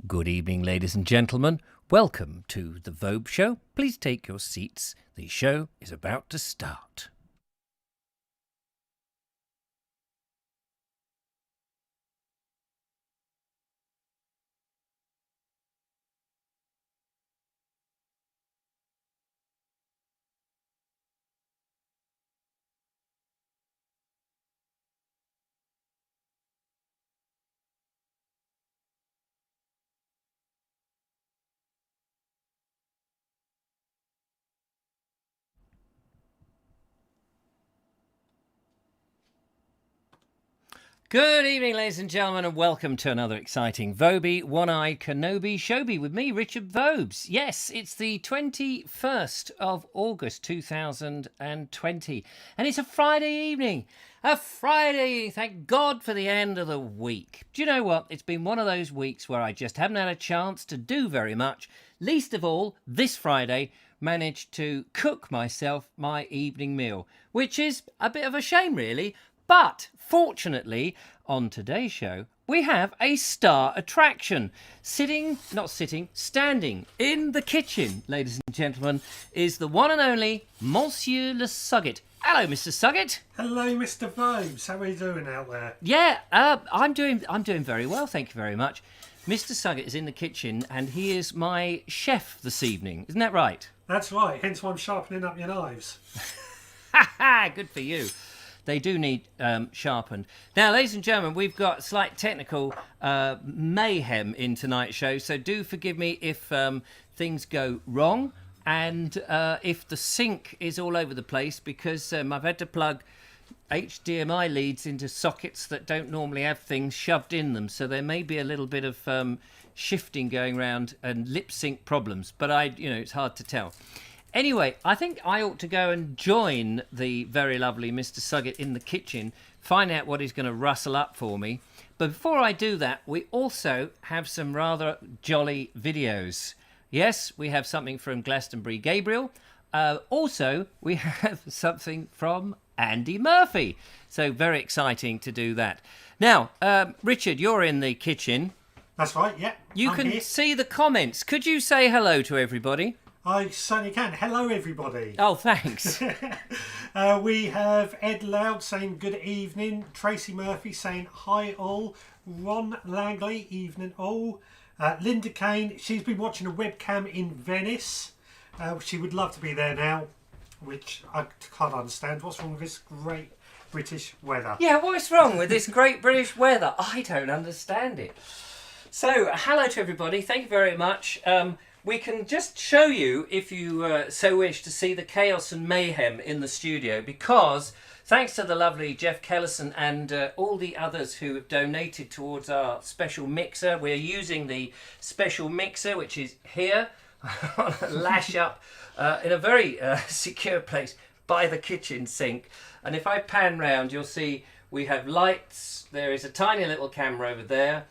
Good evening, ladies and gentlemen. Welcome to the Vobes Show. Please take your seats. The show is about to start. Good evening, ladies and gentlemen, and welcome to another exciting Vobie, One-Eyed Kenobi Showbie with me, Richard Vobes. Yes, it's the 21st of August 2020, and it's a Friday evening. A Friday, thank God for the end of the week. Do you know what? It's been one of those weeks where I just haven't had a chance to do very much. Least of all, this Friday, managed to cook myself my evening meal, which is a bit of a shame, really. But fortunately, on today's show, we have a star attraction. Standing in the kitchen, ladies and gentlemen, is the one and only Monsieur Le Sugget. Hello, Mr. Sugget. Hello, Mr. Vobes. How are you doing out there? Yeah, I'm doing very well, thank you very much. Mr. Sugget is in the kitchen, and he is my chef this evening. Isn't that right? That's right. Hence why I'm sharpening up your knives. Ha ha! Good for you. They do need sharpened. Now, ladies and gentlemen, we've got slight technical mayhem in tonight's show, so do forgive me if things go wrong and if the sync is all over the place, because I've had to plug HDMI leads into sockets that don't normally have things shoved in them, so there may be a little bit of shifting going around and lip sync problems, but it's hard to tell. Anyway, I think I ought to go and join the very lovely Mr. Sugget in the kitchen, find out what he's going to rustle up for me. But before I do that, we also have some rather jolly videos. Yes, we have something from Glastonbury Gabriel. Also, we have something from Andy Murphy. So very exciting to do that. Now, Richard, you're in the kitchen. That's right, yeah. You can see the comments. Could you say hello to everybody? I certainly can. Hello, everybody. Oh, thanks. We have Ed Loud saying good evening. Tracy Murphy saying hi all. Ron Langley, evening all. Linda Kane, she's been watching a webcam in Venice. She would love to be there now, which I can't understand. What's wrong with this great British weather? Yeah, what's wrong with this great British weather? I don't understand it. So, hello to everybody. Thank you very much. We can just show you, if you so wish, to see the chaos and mayhem in the studio, because thanks to the lovely Jeff Kellison and all the others who have donated towards our special mixer, we're using the special mixer, which is here, on a lash up in a very secure place by the kitchen sink. And if I pan round, you'll see we have lights. There is a tiny little camera over there.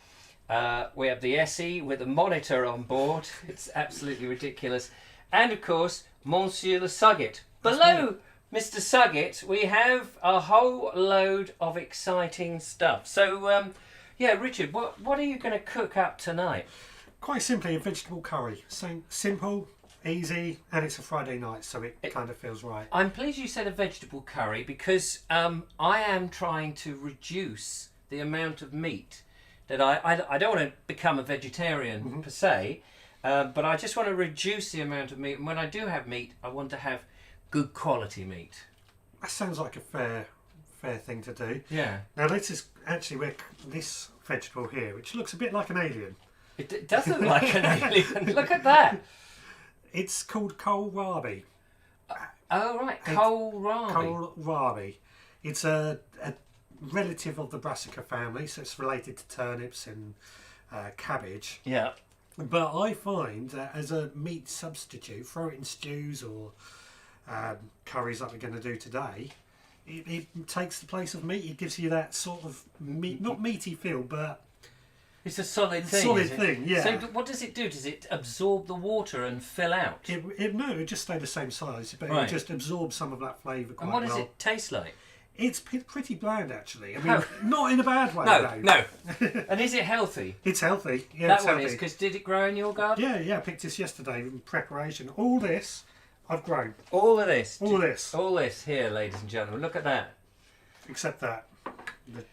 We have the SE with a monitor on board. It's absolutely ridiculous. And of course, Monsieur Le Sugget. Below Mr. Sugget, we have a whole load of exciting stuff. So, Richard, what are you going to cook up tonight? Quite simply, a vegetable curry. So simple, easy, and it's a Friday night, so it kind of feels right. I'm pleased you said a vegetable curry, because I am trying to reduce the amount of meat that I don't want to become a vegetarian per se, but I just want to reduce the amount of meat. And when I do have meat, I want to have good quality meat. That sounds like a fair thing to do. Yeah. Now this is actually this vegetable here, which looks a bit like an alien. It does look like an alien. Look at that. It's called kohlrabi. Oh right, kohlrabi. Kohlrabi. It's a relative of the brassica family, so it's related to turnips and cabbage. Yeah. But I find that as a meat substitute, throw it in stews or curries like we're going to do today, it takes the place of meat. It gives you that sort of meat, not meaty feel, but it's a solid thing. Solid thing, yeah. So what does it do? Does it absorb the water and fill out? It would just stay the same size, but right. It just absorbs some of that flavour quite well. And what well. does it taste like? It's pretty bland, actually. I mean, not in a bad way, though. No. And is it healthy? It's healthy. Yeah, That it's one healthy. is, because did it grow in your garden? Yeah, I picked this yesterday in preparation. All this, I've grown. All of this? All this. All this here, ladies and gentlemen. Look at that. Except that.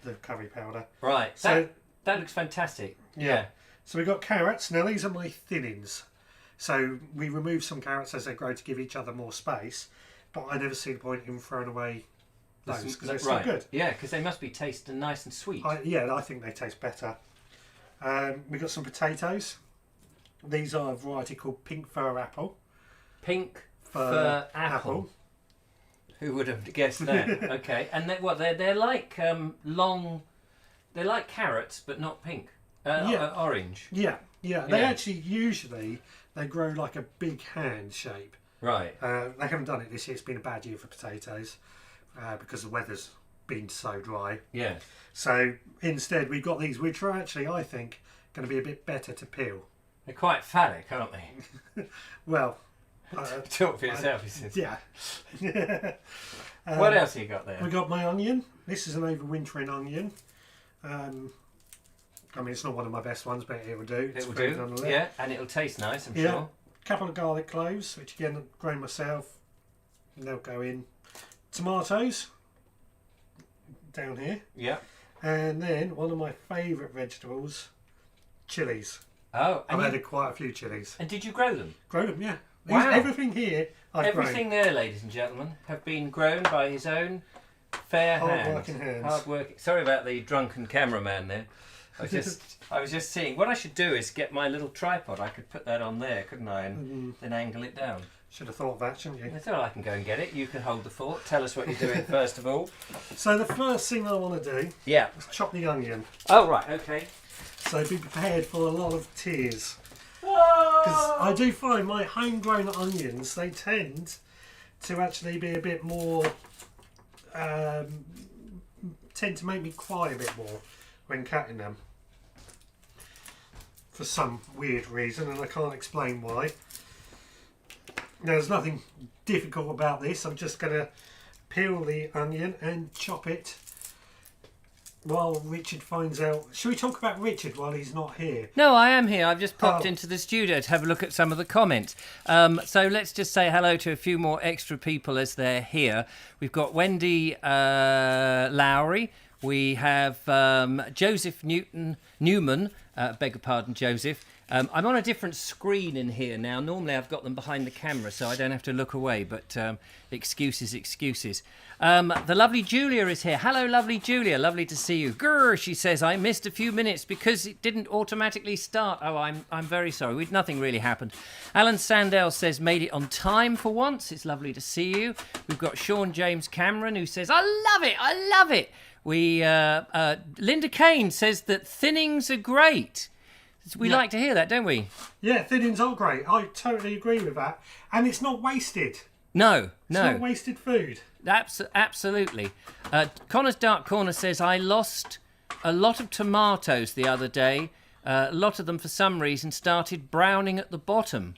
The curry powder. Right. So that looks fantastic. Yeah. So we've got carrots. Now, these are my thinnings. So we remove some carrots as they grow to give each other more space. But I never see the point in throwing away those because they're so good. Yeah, because they must be tasting nice and sweet. I think they taste better. We've got some potatoes. These are a variety called pink fir apple. Pink fir apple. Who would have guessed that? Okay, and they're like long. They're like carrots, but not pink. Orange. Yeah. They actually usually they grow like a big hand shape. Right. They haven't done it this year. It's been a bad year for potatoes because the weather's been so dry. Yeah. So instead, we've got these, which are actually, I think, going to be a bit better to peel. They're quite phallic, aren't they? Well, talk for yourself, he says. Yeah. What else have you got there? We got my onion. This is an overwintering onion. I mean, it's not one of my best ones, but it will do. It will do. Yeah, and it'll taste nice, I'm sure. A couple of garlic cloves, which again I've grown myself. They'll go in. Tomatoes down here. Yeah. And then one of my favourite vegetables, chilies. Oh, I've added quite a few chilies. And did you grow them? Grow them, yeah. Wow. Everything here, Everything there, ladies and gentlemen, have been grown by his own fair hard-working hands. Hard working. Sorry about the drunken cameraman there. I was just seeing. What I should do is get my little tripod. I could put that on there, couldn't I? And then angle it down. Should have thought of that, shouldn't you? I thought I can go and get it. You can hold the fort. Tell us what you're doing first of all. So the first thing I want to do is chop the onion. Oh, right, okay. So be prepared for a lot of tears. Because I do find my homegrown onions, they tend to actually be a bit more, tend to make me cry a bit more when cutting them. For some weird reason, and I can't explain why. Now, there's nothing difficult about this. I'm just going to peel the onion and chop it while Richard finds out. Should we talk about Richard while he's not here? No, I am here. I've just popped into the studio to have a look at some of the comments. So let's just say hello to a few more extra people as they're here. We've got Wendy Lowry. We have Joseph Newman. Beg your pardon, Joseph. I'm on a different screen in here now. Normally I've got them behind the camera, so I don't have to look away, but excuses. The lovely Julia is here. Hello, lovely Julia. Lovely to see you. Grr, she says, I missed a few minutes because it didn't automatically start. Oh, I'm very sorry. Nothing really happened. Alan Sandell says, made it on time for once. It's lovely to see you. We've got Sean James Cameron who says, I love it. Linda Kane says that thinnings are great. We like to hear that, don't we? Yeah, thinnings are great. I totally agree with that. And it's not wasted. No. It's not wasted food. Absolutely. Connor's Dark Corner says, I lost a lot of tomatoes the other day. A lot of them, for some reason, started browning at the bottom.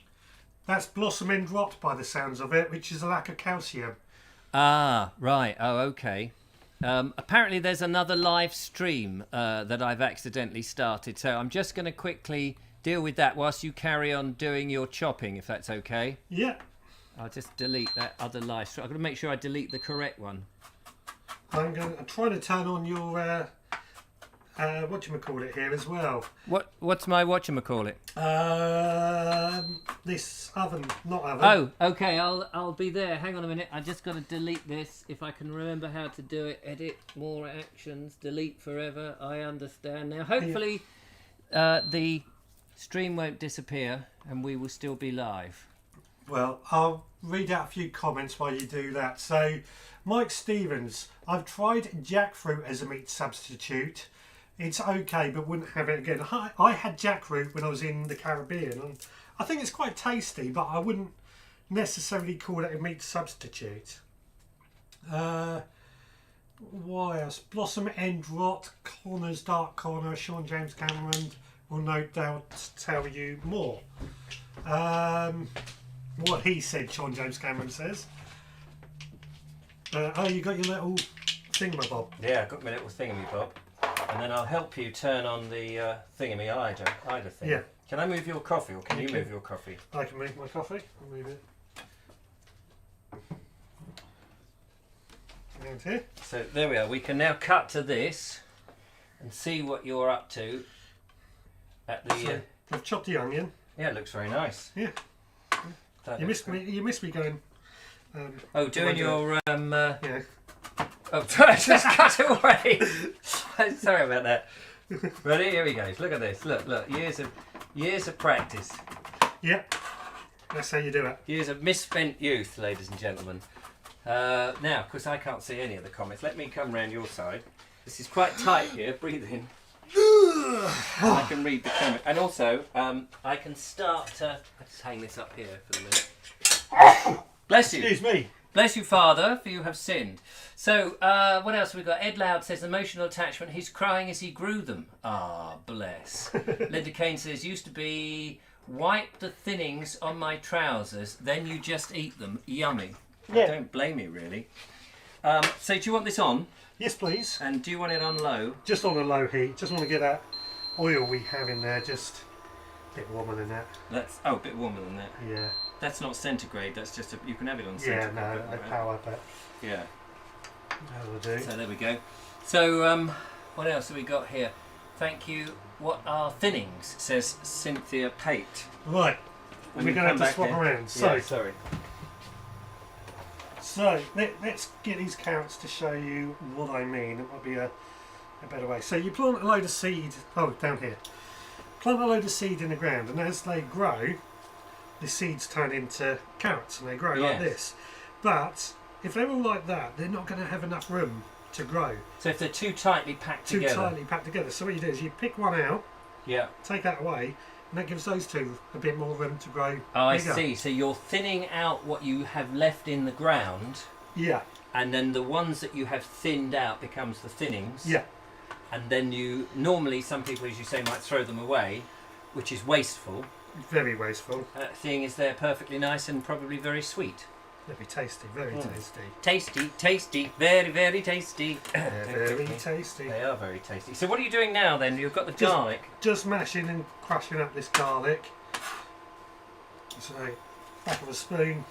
That's blossom end rot by the sounds of it, which is a lack of calcium. Ah, right. Oh, okay. Apparently there's another live stream that I've accidentally started, so I'm just going to quickly deal with that whilst you carry on doing your chopping, if that's okay. Yeah. I'll just delete that other live stream. I've got to make sure I delete the correct one. I'm trying to turn on your whatchamacallit here as well. What's my whatchamacallit? This oven, not oven. Oh, okay, I'll be there. Hang on a minute. I just got to delete this. If I can remember how to do it. Edit, more actions, delete forever. I understand now. Hopefully the stream won't disappear and we will still be live. Well, I'll read out a few comments while you do that. So, Mike Stevens, I've tried jackfruit as a meat substitute. It's okay, but wouldn't have it again. I had jackfruit when I was in the Caribbean, and I think it's quite tasty, but I wouldn't necessarily call it a meat substitute. Why else? Blossom End Rot, Corner's Dark Corner, Sean James Cameron will no doubt tell you more. What he said, Sean James Cameron says. You got your little thingamabob. Yeah, I've got my little thingamabob. And then I'll help you turn on the thingamy-eider thing. Yeah. Can I move your coffee, or can you move your coffee? I can move my coffee. I'll move it. Around here. So there we are. We can now cut to this and see what you're up to at the... So, I've chopped the onion. Yeah, it looks very nice. Yeah. That You looks missed me going... doing your... Yeah. Oh, just cut it away. Sorry about that. Ready? Here he goes. Look at this. Look. Years of practice. Yeah. That's how you do it. Years of misspent youth, ladies and gentlemen. Now, of course, I can't see any of the comments. Let me come round your side. This is quite tight here. Breathe in. I can read the comment. And also, I can start to... I'll just hang this up here for the minute. Bless you. Excuse me. Bless you, Father, for you have sinned. So, what else have we got? Ed Loud says, emotional attachment. He's crying as he grew them. Ah, bless. Linda Kane says, used to be, wipe the thinnings on my trousers, then you just eat them. Yummy. Yeah. I don't blame you, really. So, do you want this on? Yes, please. And do you want it on low? Just on a low heat. Just want to get that oil we have in there just a bit warmer than that. That's a bit warmer than that. Yeah. That's not centigrade. That's just you can have it on Yeah, centigrade. no, I power, but Yeah. that'll do. So there we go. So what else have we got here? Thank you. What are thinnings? Says Cynthia Pate. Right. When We're you going to come have to back swap here. around. So, Yeah, sorry. let's get these carrots to show you what I mean. It might be a better way. So you plant a load of seed. Oh, down here. Plant a load of seed in the ground, and as they grow, the seeds turn into carrots, and they grow like this. But if they're all like that, they're not going to have enough room to grow. So if they're too tightly packed together. Too tightly packed together. So what you do is you pick one out, Yeah. take that away, and that gives those two a bit more room to grow. Oh, I bigger. see. So you're thinning out what you have left in the ground, Yeah. and then the ones that you have thinned out becomes the thinnings. Yeah. And then you normally, some people, as you say, might throw them away, which is wasteful. Very wasteful. Seeing as they're perfectly nice and probably very sweet. They'll be tasty. Very tasty. Tasty, tasty, very, very tasty. Very tasty. They are very tasty. So what are you doing now then? You've got the garlic. Just mashing and crushing up this garlic. So, back of a spoon.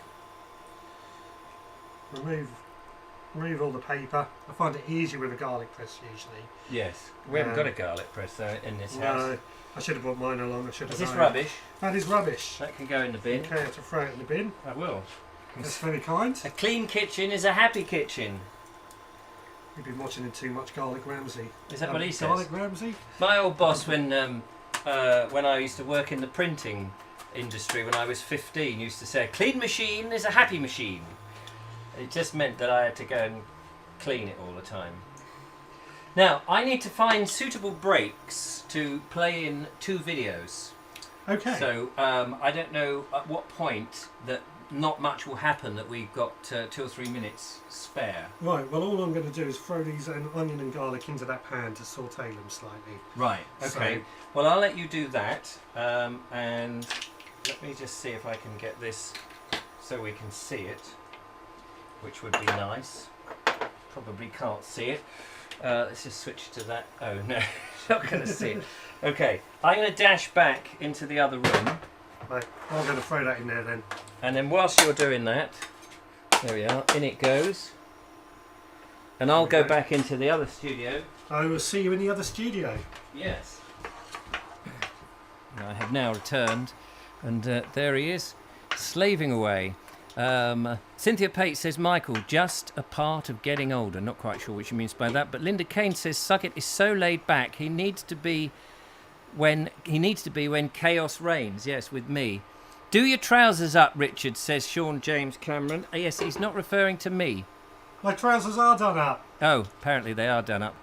Remove all the paper. I find it easier with a garlic press usually. Yes. We haven't got a garlic press in this house. No, I should have brought mine along. I should have. Is this known. rubbish? That is rubbish. That can go in the bin. Okay, I have to throw it in the bin. I will. That's very kind. A clean kitchen is a happy kitchen. You've been watching too much Garlic Ramsay. Is that what he says? Garlic Ramsay? My old boss, when I used to work in the printing industry when I was 15, used to say, a clean machine is a happy machine. It just meant that I had to go and clean it all the time. Now, I need to find suitable breaks to play in 2 videos. Okay. So, I don't know at what point that not much will happen that we've got 2 or 3 minutes spare. Right, well all I'm going to do is throw these onion and garlic into that pan to saute them slightly. Right, okay. So- Well, I'll let you do that. And let me just see if I can get this so we can see it, which would be nice. Probably can't see it. Let's just switch to that. Oh no, not going to see it. Okay, I'm going to dash back into the other room. Right, I'm going to throw that in there then. And then whilst you're doing that, there we are, in it goes. And I'll go back into the other studio. I will see you in the other studio. Yes. I have now returned, and there he is, slaving away. Cynthia Pate says, Michael, just a part of getting older. Not quite sure what she means by that. But Linda Kane says, Suckett is so laid back. He needs to be when chaos reigns. Yes, with me. Do your trousers up, Richard, says Sean James Cameron. Yes, he's not referring to me. My trousers are done up. Oh, apparently they are done up.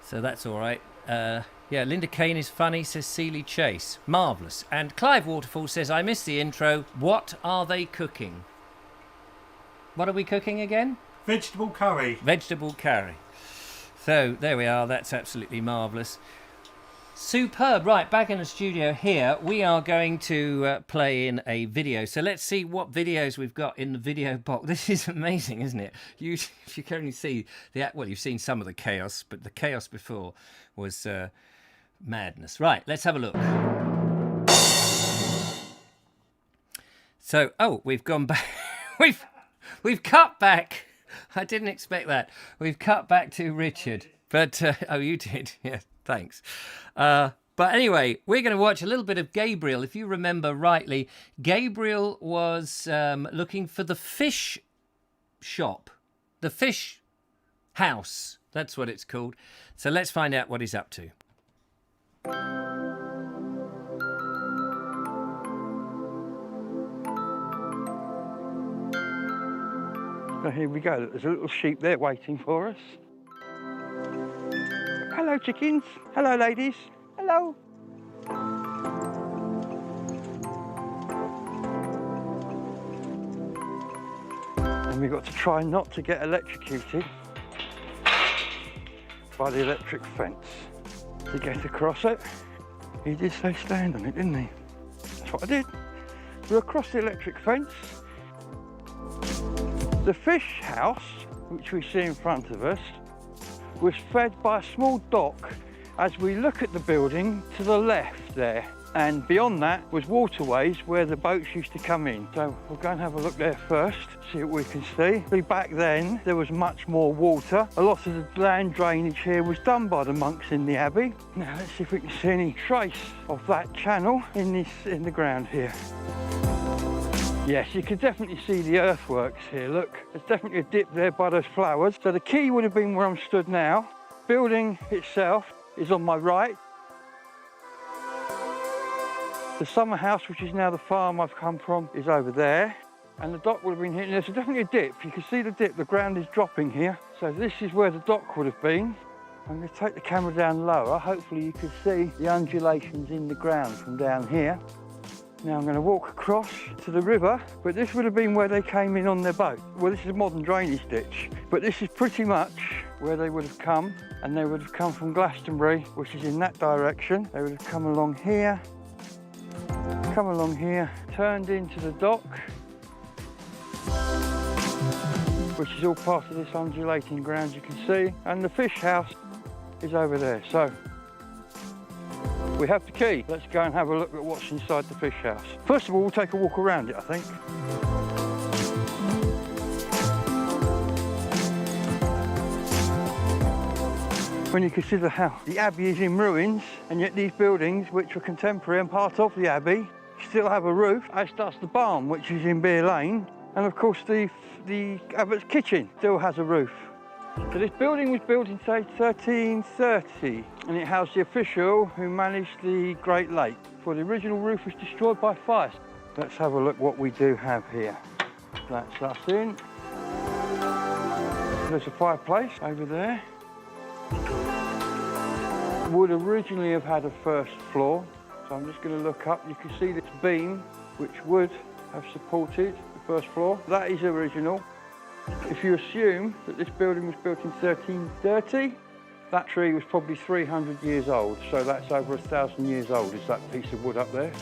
So that's all right. Yeah, Linda Kane is funny, says Seeley Chase. Marvellous. And Clive Waterfall says, I missed the intro. What are they cooking? What are we cooking again? Vegetable curry. Vegetable curry. So, there we are. That's absolutely marvellous. Superb. Right, back in the studio here, we are going to play in a video. So let's see what videos we've got in the video box. This is amazing, isn't it? You can only see well, you've seen some of the chaos, but the chaos before was madness. Right, let's have a look. So, oh, we've gone back. we've cut back. I didn't expect that. We've cut back to Richard. But, oh, you did. Yeah, thanks. But anyway, we're going to watch a little bit of Gabriel. If you remember rightly, Gabriel was looking for the fish shop, the fish house. That's what it's called. So let's find out what he's up to. So here we go. There's a little sheep there waiting for us. Hello, chickens. Hello, ladies. Hello. And we've got to try not to get electrocuted by the electric fence to get across it. He did say stand on it, didn't he? That's what I did. We're across the electric fence. The fish house, which we see in front of us, was fed by a small dock as we look at the building to the left there. And beyond that was waterways where the boats used to come in. So we'll go and have a look there first, see what we can see. Back then, there was much more water. A lot of the land drainage here was done by the monks in the abbey. Now let's see if we can see any trace of that channel in the ground here. Yes, you can definitely see the earthworks here, look. There's definitely a dip there by those flowers. So the key would have been where I'm stood now. Building itself is on my right. The summer house, which is now the farm I've come from, is over there. And the dock would have been here. There's definitely a dip. You can see the dip, the ground is dropping here. So this is where the dock would have been. I'm going to take the camera down lower. Hopefully you can see the undulations in the ground from down here. Now I'm going to walk across to the river, but this would have been where they came in on their boat. Well, this is a modern drainage ditch, but this is pretty much where they would have come, and they would have come from Glastonbury, which is in that direction. They would have come along here, turned into the dock, which is all part of this undulating ground you can see, and the fish house is over there. So we have the key. Let's go and have a look at what's inside the fish house. First of all, we'll take a walk around it, I think. When you consider how the abbey is in ruins, and yet these buildings, which were contemporary and part of the abbey, still have a roof, as does the barn, which is in Beer Lane. And of course, the abbot's kitchen still has a roof. So this building was built in, say, 1330, and it housed the official who managed the Great Lake. For the original roof was destroyed by fire. Let's have a look what we do have here. That's us in. There's a fireplace over there. Would originally have had a first floor, so I'm just going to look up. You can see this beam, which would have supported the first floor. That is original. If you assume that this building was built in 1330, that tree was probably 300 years old, so that's over 1,000 years old, is that piece of wood up there.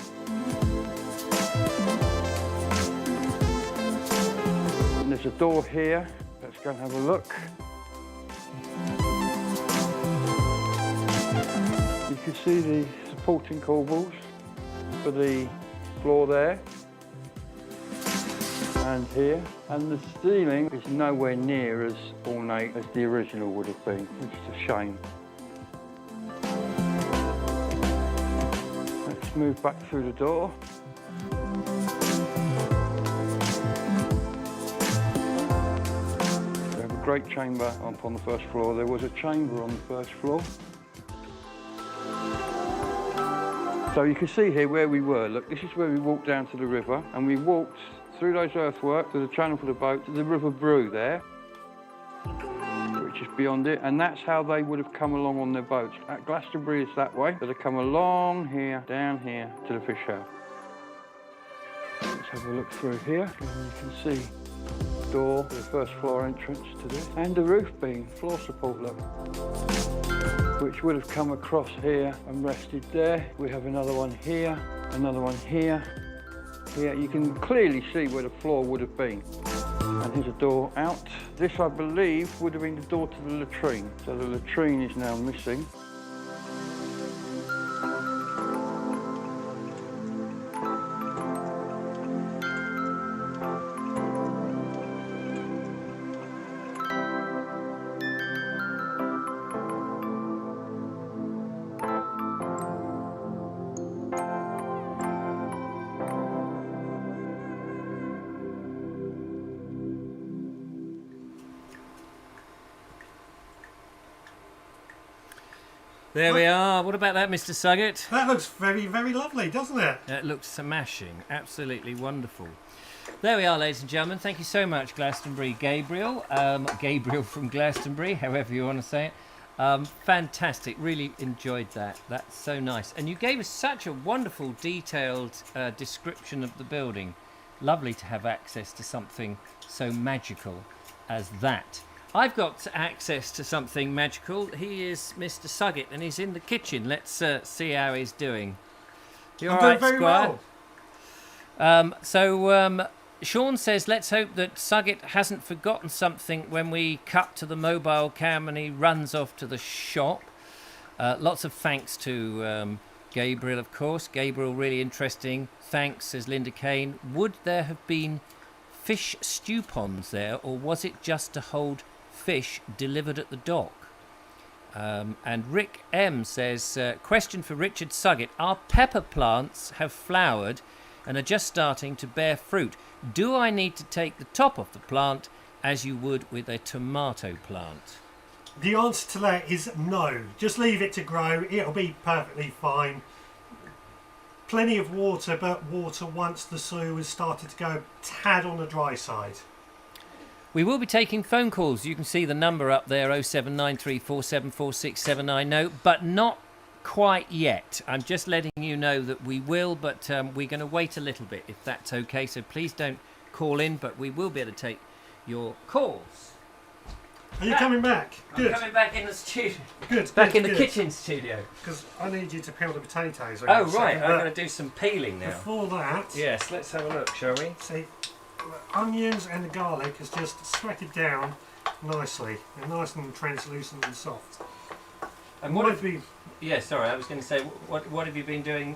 And there's a door here. Let's go and have a look. You can see the supporting corbels for the floor there. And here, and the ceiling is nowhere near as ornate as the original would have been, which is a shame. Let's move back through the door. We have a great chamber up on the first floor. There was a chamber on the first floor. So you can see here where we were. Look, this is where we walked down to the river, and we walked through those earthworks to the channel for the boat to the River Brew there, which is beyond it, and that's how they would have come along on their boats. At Glastonbury is that way, so they come along here, down here to the fish house. Let's have a look through here, and you can see the door, the first floor entrance to this, and the roof beam, floor support, look. which would have come across here and rested there. We have another one here, another one here. Here you can clearly see where the floor would have been. And here's a door out. This, I believe, would have been the door to the latrine. So the latrine is now missing. There we are. What about that, Mr. Suggett? That looks very, very lovely, doesn't it? It looks smashing. Absolutely wonderful. There we are, ladies and gentlemen. Thank you so much, Glastonbury Gabriel. Gabriel from Glastonbury, however you want to say it. Fantastic. Really enjoyed that. That's so nice. And you gave us such a wonderful, detailed description of the building. Lovely to have access to something so magical as that. I've got access to something magical. He is Mr. Suggett, and he's in the kitchen. Let's see how he's doing. You all right, very Squire? Well. Sean says, let's hope that Suggett hasn't forgotten something when we cut to the mobile cam and he runs off to the shop. Lots of thanks to Gabriel, of course. Gabriel, really interesting. Thanks, says Linda Kane. Would there have been fish stew ponds there, or was it just to hold fish delivered at the dock? And Rick M says, question for Richard Suggett. Our pepper plants have flowered and are just starting to bear fruit. Do I need to take the top off the plant as you would with a tomato plant? The answer to that is no. Just leave it to grow. It'll be perfectly fine. Plenty of water, but water once the soil has started to go a tad on the dry side. We will be taking phone calls. You can see the number up there, 07934746790, but not quite yet. I'm just letting you know that we will, but we're going to wait a little bit if that's okay. So please don't call in, but we will be able to take your calls. Are you coming back? Good. I'm coming back in the studio. Good. Back in the kitchen studio. Because I need you to peel the potatoes. Oh, right. I'm going to do some peeling now. Before that... Yes, let's have a look, shall we? See, the onions and the garlic has just sweated down nicely. They're nice and translucent and soft. And what have you... Yeah, sorry, I was going to say, what have you been doing?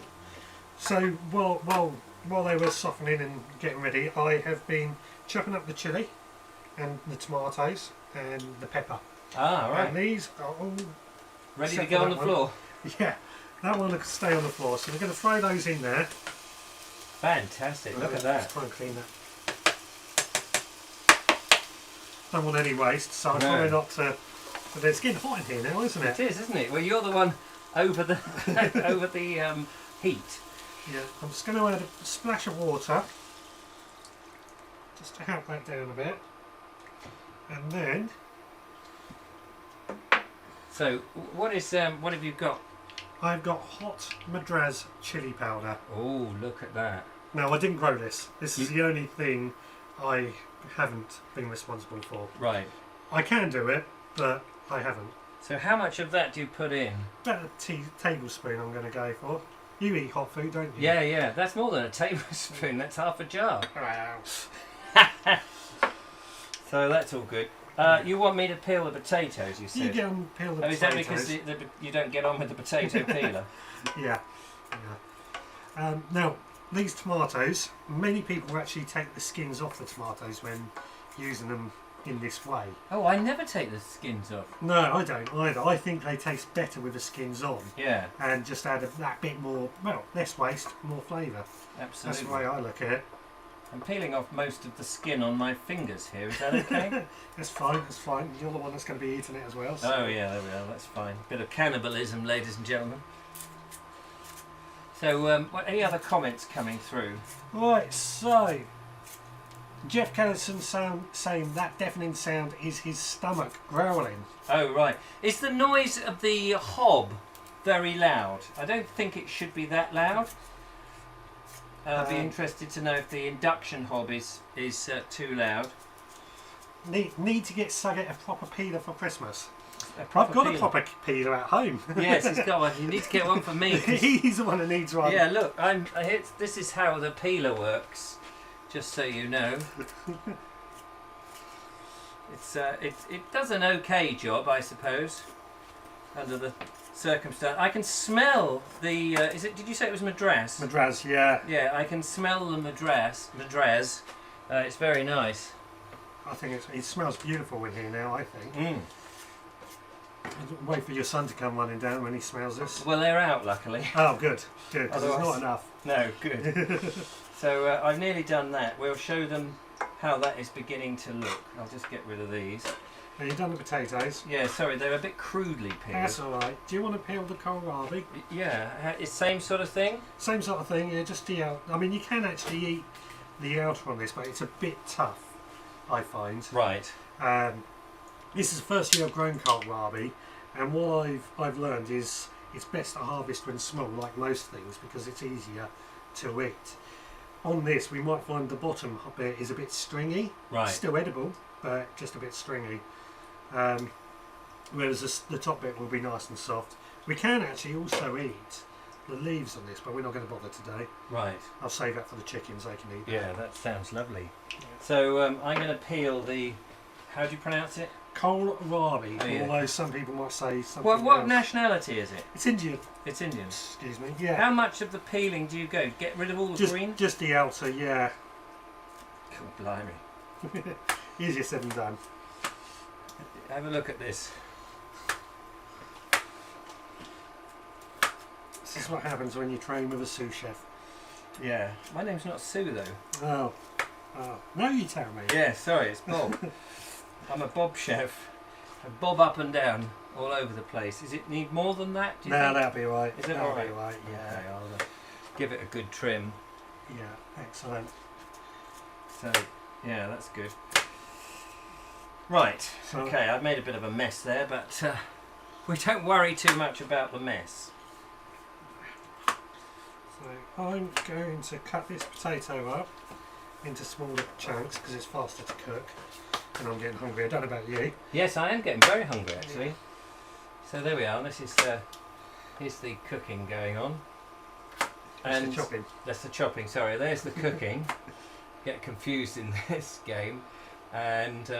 So, while they were softening and getting ready, I have been chopping up the chilli and the tomatoes and the pepper. Ah, right. And these are all ready to go on the floor. Yeah, that one will stay on the floor. So we're going to throw those in there. Fantastic, look at that. Let's try and clean that. Don't want any waste, so I'm trying not to... But it's getting hot in here now, isn't it? It is, isn't it? Well, you're the one over the over the heat. Yeah, I'm just going to add a splash of water just to help that down a bit, and then. So, what have you got? I've got hot Madras chili powder. Oh, look at that! No, I didn't grow this. This is the only thing I haven't been responsible for. Right. I can do it, but I haven't. So how much of that do you put in? About a tablespoon I'm going to go for. You eat hot food, don't you? Yeah, yeah. That's more than a tablespoon. That's half a jar. Wow. So that's all good. You want me to peel the potatoes, you said? You get on peel the potatoes. Is that because you don't get on with the potato peeler? Yeah. Now, these tomatoes, many people actually take the skins off the tomatoes when using them in this way. Oh, I never take the skins off. No, I don't either. I think they taste better with the skins on. Yeah. And just add that bit more, well, less waste, more flavour. Absolutely. That's the way I look at it. I'm peeling off most of the skin on my fingers here. Is that okay? That's fine, that's fine. You're the one that's going to be eating it as well. So. Oh, yeah, there we are. That's fine. Bit of cannibalism, ladies and gentlemen. So, any other comments coming through? Right, so... Jeff Callison saying that deafening sound is his stomach growling. Oh, right. Is the noise of the hob very loud? I don't think it should be that loud. I'd be interested to know if the induction hob is Need to get Suggett a proper peeler for Christmas. I've got peeler. a proper peeler at home. Yes, he's got one. You need to get one for me. 'Cause- He's the one who needs one. yeah, look, this is how the peeler works. Just so you know. It does an okay job, I suppose, under the circumstance. I can smell the. Did you say it was Madras? Madras, yeah. Yeah, I can smell the Madras. It's very nice. I think it smells beautiful in here now, I think. Mm. Wait for your son to come running down when he smells this. Well, they're out, luckily. Oh, good. Good, 'cause there's Otherwise- not enough. No, good. So I've nearly done that. We'll show them how that is beginning to look. I'll just get rid of these. Have you done the potatoes? Yeah, sorry, they're a bit crudely peeled. That's alright. Do you want to peel the kohlrabi? Yeah, it's same sort of thing. Same sort of thing, yeah, just the out. I mean, you can actually eat the outer on this, but it's a bit tough, I find. Right. This is the first year I've grown kohlrabi, and what I've learned is it's best to harvest when small, like most things, because it's easier to eat. On this, we might find the bottom bit is a bit stringy. Right. Still edible, but just a bit stringy. Whereas the top bit will be nice and soft. We can actually also eat the leaves on this, but we're not going to bother today. Right. I'll save that for the chickens, they can eat. Yeah, that sounds lovely. So I'm going to peel the. How do you pronounce it? Kohlrabi, Oh, yeah. although some people might say something What else. nationality is it? It's Indian. It's Indian. Excuse me. Yeah. How much of the peeling do you go? Get rid of all the green? Just the outer, yeah. God, blimey. Easier said than done. Have a look at this. This is what happens when you train with a sous chef. Yeah. My name's not Sue, though. Oh. Oh. No, you tell me. Yeah, sorry, it's Bob. I'm a Bob chef. I bob up and down all over the place. Does it need more than that, do you No, think? that'll be right. Is it that'll alright? be right, yeah. Okay, I'll give it a good trim. Yeah, excellent. So, yeah, that's good. Right, So- okay, I've made a bit of a mess there, but we don't worry too much about the mess. So I'm going to cut this potato up into smaller chunks because it's faster to cook. And I'm getting hungry. I don't know about you. Yes, I am getting very hungry, actually. So there we are, this is here's the cooking going on. It's the chopping. That's the chopping, sorry, there's the cooking. Get confused in this game. And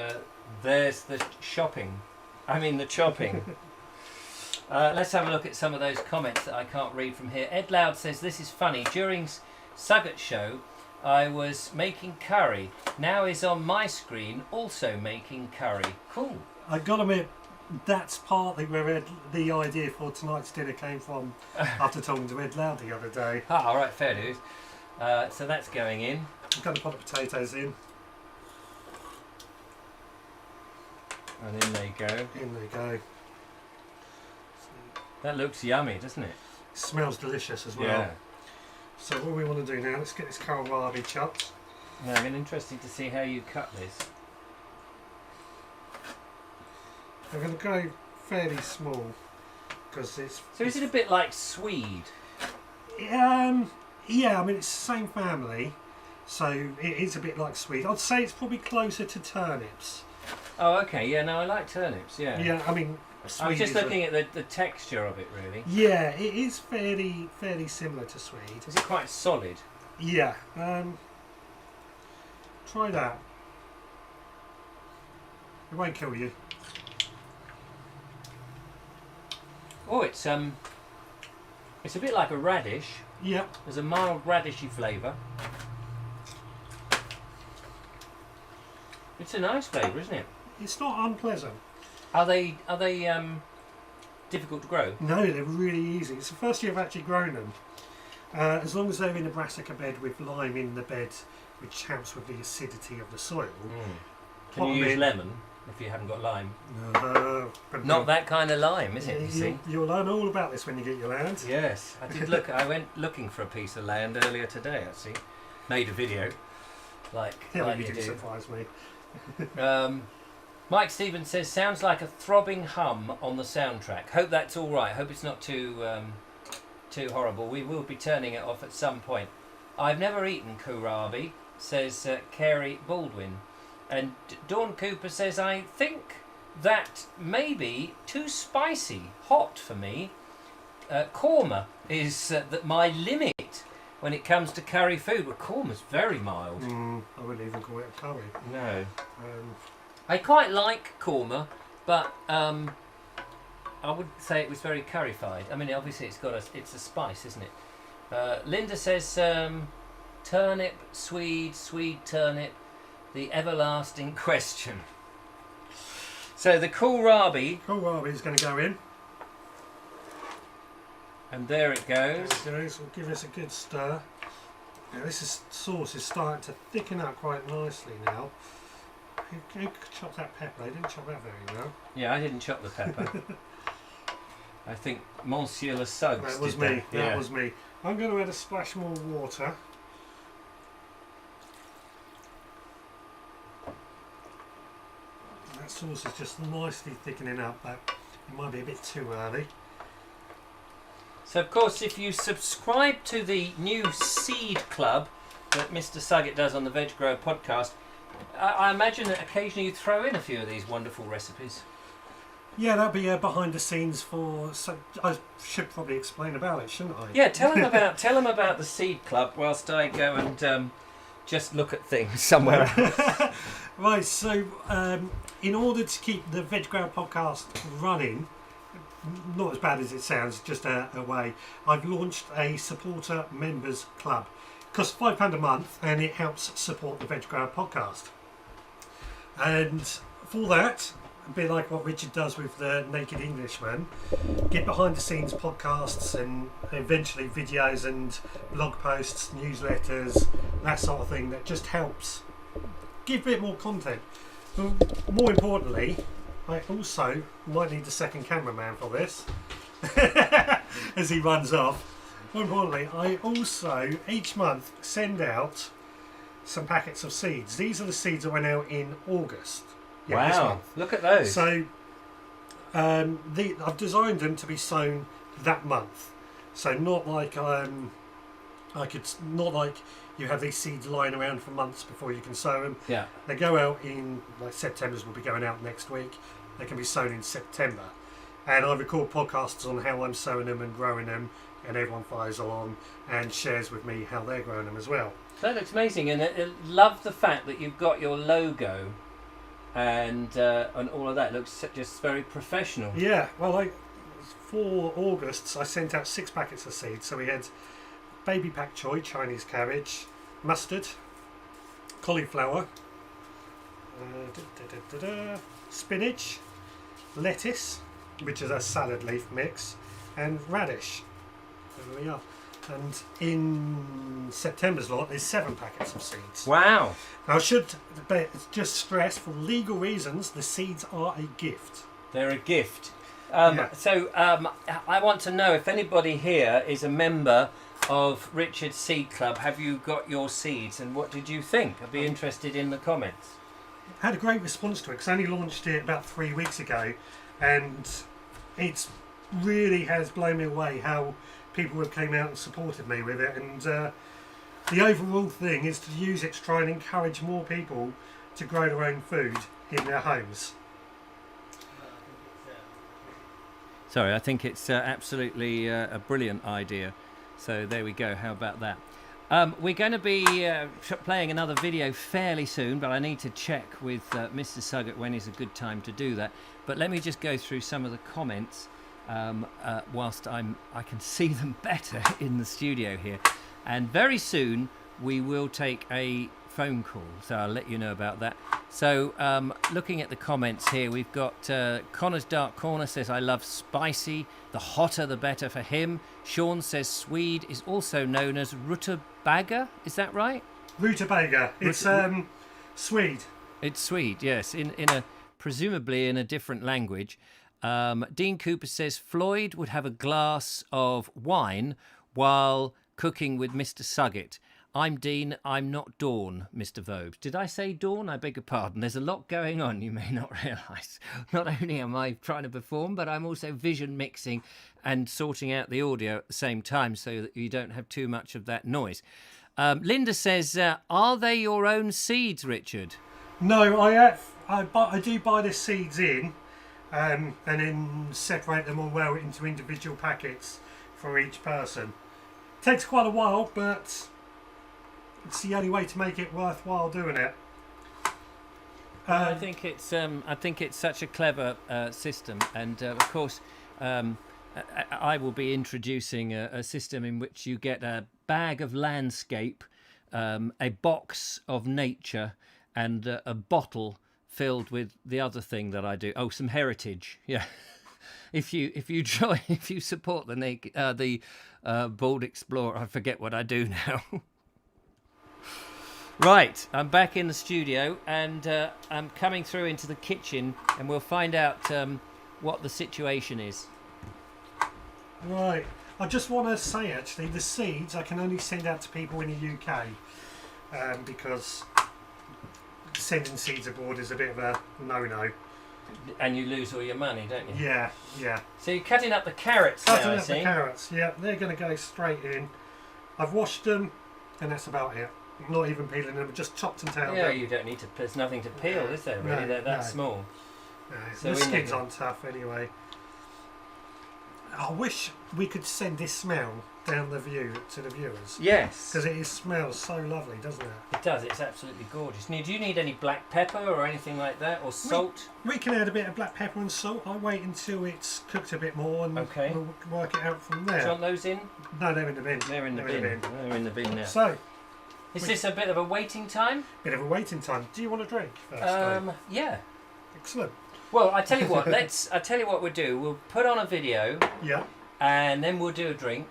there's the shopping. I mean the chopping. Let's have a look at some of those comments that I can't read from here. Ed Loud says, this is funny. During Suggett's show, I was making curry. Now is on my screen also making curry. Cool. I got to admit, that's partly where the idea for tonight's dinner came from after talking to Ed Loud the other day. Ah, all right, fair dues. So that's going in. I'm going to put the potatoes in. And in they go. In they go. That looks yummy, doesn't it? It smells delicious as well. Yeah. So what we want to do now, let's get this kohlrabi chopped. Now, I'm interested to see how you cut this. I'm going to go fairly small because it's. So is it a bit like Swede? Yeah, I mean it's the same family, so it is a bit like sweet. I'd say it's probably closer to turnips. Oh, okay. Yeah, no, I like turnips. Yeah. Yeah, I mean. I was Swede just is looking at the texture of it, really. Yeah, it is fairly similar to Swede. Is it quite solid? Yeah. Try that. It won't kill you. Oh, it's a bit like a radish. Yeah. There's a mild radishy flavour. It's a nice flavour, isn't it? It's not unpleasant. Are they difficult to grow? No, they're really easy. It's the first year I've actually grown them. As long as they're in a brassica bed with lime in the bed, which helps with the acidity of the soil. Can you Put 'em use in. lemon if you haven't got lime? But Not that kind of lime, is it? You see? You'll learn all about this when you get your land. Yes, I did look. I went looking for a piece of land earlier today. Actually, made a video, like Yeah, like you you do do. surprise me. Mike Stevens says, sounds like a throbbing hum on the soundtrack. Hope that's all right. Hope it's not too horrible. We will be turning it off at some point. I've never eaten kohlrabi, says Carrie Baldwin. And Dawn Cooper says, I think that may be too spicy, hot for me. Korma is my limit when it comes to curry food. Well, korma's very mild. I wouldn't even call it a curry. No. I quite like korma, but I would say it was very curryfied. I mean, obviously it's a spice, isn't it? Linda says turnip, Swede turnip, the everlasting question. So the kohlrabi. Kohlrabi is going to go in. And there it goes. There it goes. We'll give this a good stir. Now sauce is starting to thicken up quite nicely now. Who chopped that pepper? They didn't chop that very well. Yeah, I didn't chop the pepper. I think Monsieur Le Suggs That was did me. that. That was me. I'm going to add a splash more water. That sauce is just nicely thickening up, but it might be a bit too early. So, of course, if you subscribe to the new Seed Club that Mr. Suggett does on the Veg Grower podcast, I imagine that occasionally you throw in a few of these wonderful recipes. Yeah, that'd be behind the scenes for. So I should probably explain about it, shouldn't I? Yeah, tell them about the Seed Club whilst I go and just look at things somewhere else. Right. So, in order to keep the Veg Grower podcast running, not as bad as it sounds, just a way, I've launched a supporter members club. It costs £5 a month, and it helps support the Veg Grower podcast. And for that, a bit like what Richard does with the Naked Englishman, get behind the scenes podcasts and eventually videos and blog posts, newsletters, that sort of thing that just helps give a bit more content. But more importantly, I also might need a second cameraman for this as he runs off. More importantly, I also each month send out some packets of seeds. These are the seeds that went out in August. Yeah, this Wow, month. look at those. So I've designed them to be sown that month. So not like not like you have these seeds lying around for months before you can sow them. Yeah. They go out in, like, September's will be going out next week. They can be sown in September. And I record podcasts on how I'm sowing them and growing them, and everyone fires along and shares with me how they're growing them as well. That looks amazing, and I love the fact that you've got your logo and all of that. It looks just very professional. Yeah, well, for August, I sent out 6 packets of seeds. So we had baby pak choy, Chinese cabbage, mustard, cauliflower, spinach, lettuce, which is a salad leaf mix, and radish. There we are. And in September's lot, there's 7 packets of seeds. Wow. Now, I should just stress, for legal reasons, the seeds are a gift. They're a gift. Yeah. So I want to know if anybody here is a member of Richard's Seed Club. Have you got your seeds, and what did you think? I'd be interested in the comments. I had a great response to it because I only launched it about 3 weeks ago, and it's really has blown me away how people have came out and supported me with it. And the overall thing is to use it to try and encourage more people to grow their own food in their homes. Sorry, I think it's absolutely a brilliant idea. So there we go. How about that? We're going to be playing another video fairly soon, but I need to check with Mr. Suggett when is a good time to do that. But let me just go through some of the comments whilst I can see them better in the studio here. And very soon we will take a phone call, so I'll let you know about that. So looking at the comments here, we've got Connor's Dark Corner says, I love spicy, the hotter the better for him. Sean says Swede is also known as rutabaga, is that right? Rutabaga, it's Swede. It's Swede, yes, in a presumably in a different language. Dean Cooper says Floyd would have a glass of wine while cooking with Mr. Suggett. I'm Dean, I'm not Dawn, Mr. Vobes. Did I say Dawn? I beg your pardon. There's a lot going on, you may not realise. Not only am I trying to perform, but I'm also vision mixing and sorting out the audio at the same time so that you don't have too much of that noise. Linda says, are they your own seeds, Richard? No, I do buy the seeds in, and then separate them all well into individual packets for each person. Takes quite a while, but it's the only way to make it worthwhile doing it. I think it's such a clever system, and of course, I will be introducing a system in which you get a bag of landscape, a box of nature, and a bottle filled with the other thing that I do. Oh, some heritage. Yeah. If you support the Bald Explorer, I forget what I do now. Right, I'm back in the studio, and I'm coming through into the kitchen, and we'll find out what the situation is. Right. I just want to say, actually, the seeds I can only send out to people in the UK, because sending seeds abroad is a bit of a no-no. And you lose all your money, don't you? Yeah, yeah. So you're cutting up the carrots now, I see. The carrots, yeah. They're going to go straight in. I've washed them, and that's about it. Not even peeling them, just chopped and tailed Yeah, them. you don't need to. There's nothing to peel, is there? Really, No, they're that no. small. So the skins aren't tough anyway. I wish we could send this smell down the view to the viewers. Yes, Because it smells so lovely, doesn't it? it does. It's absolutely gorgeous. Now, do you need any black pepper or anything like that, or salt? We can add a bit of black pepper and salt. I'll wait until it's cooked a bit more and Okay. we'll work it out from Do you there. want those in? No, they're in the bin. They're in the bin. They're in the bin now. So, Is this a bit of a waiting time? bit of a waiting time. Do you want a drink first? though? Yeah. Excellent. Well, I tell you what. I tell you what we'll do. We'll put on a video, Yeah, and then we'll do a drink,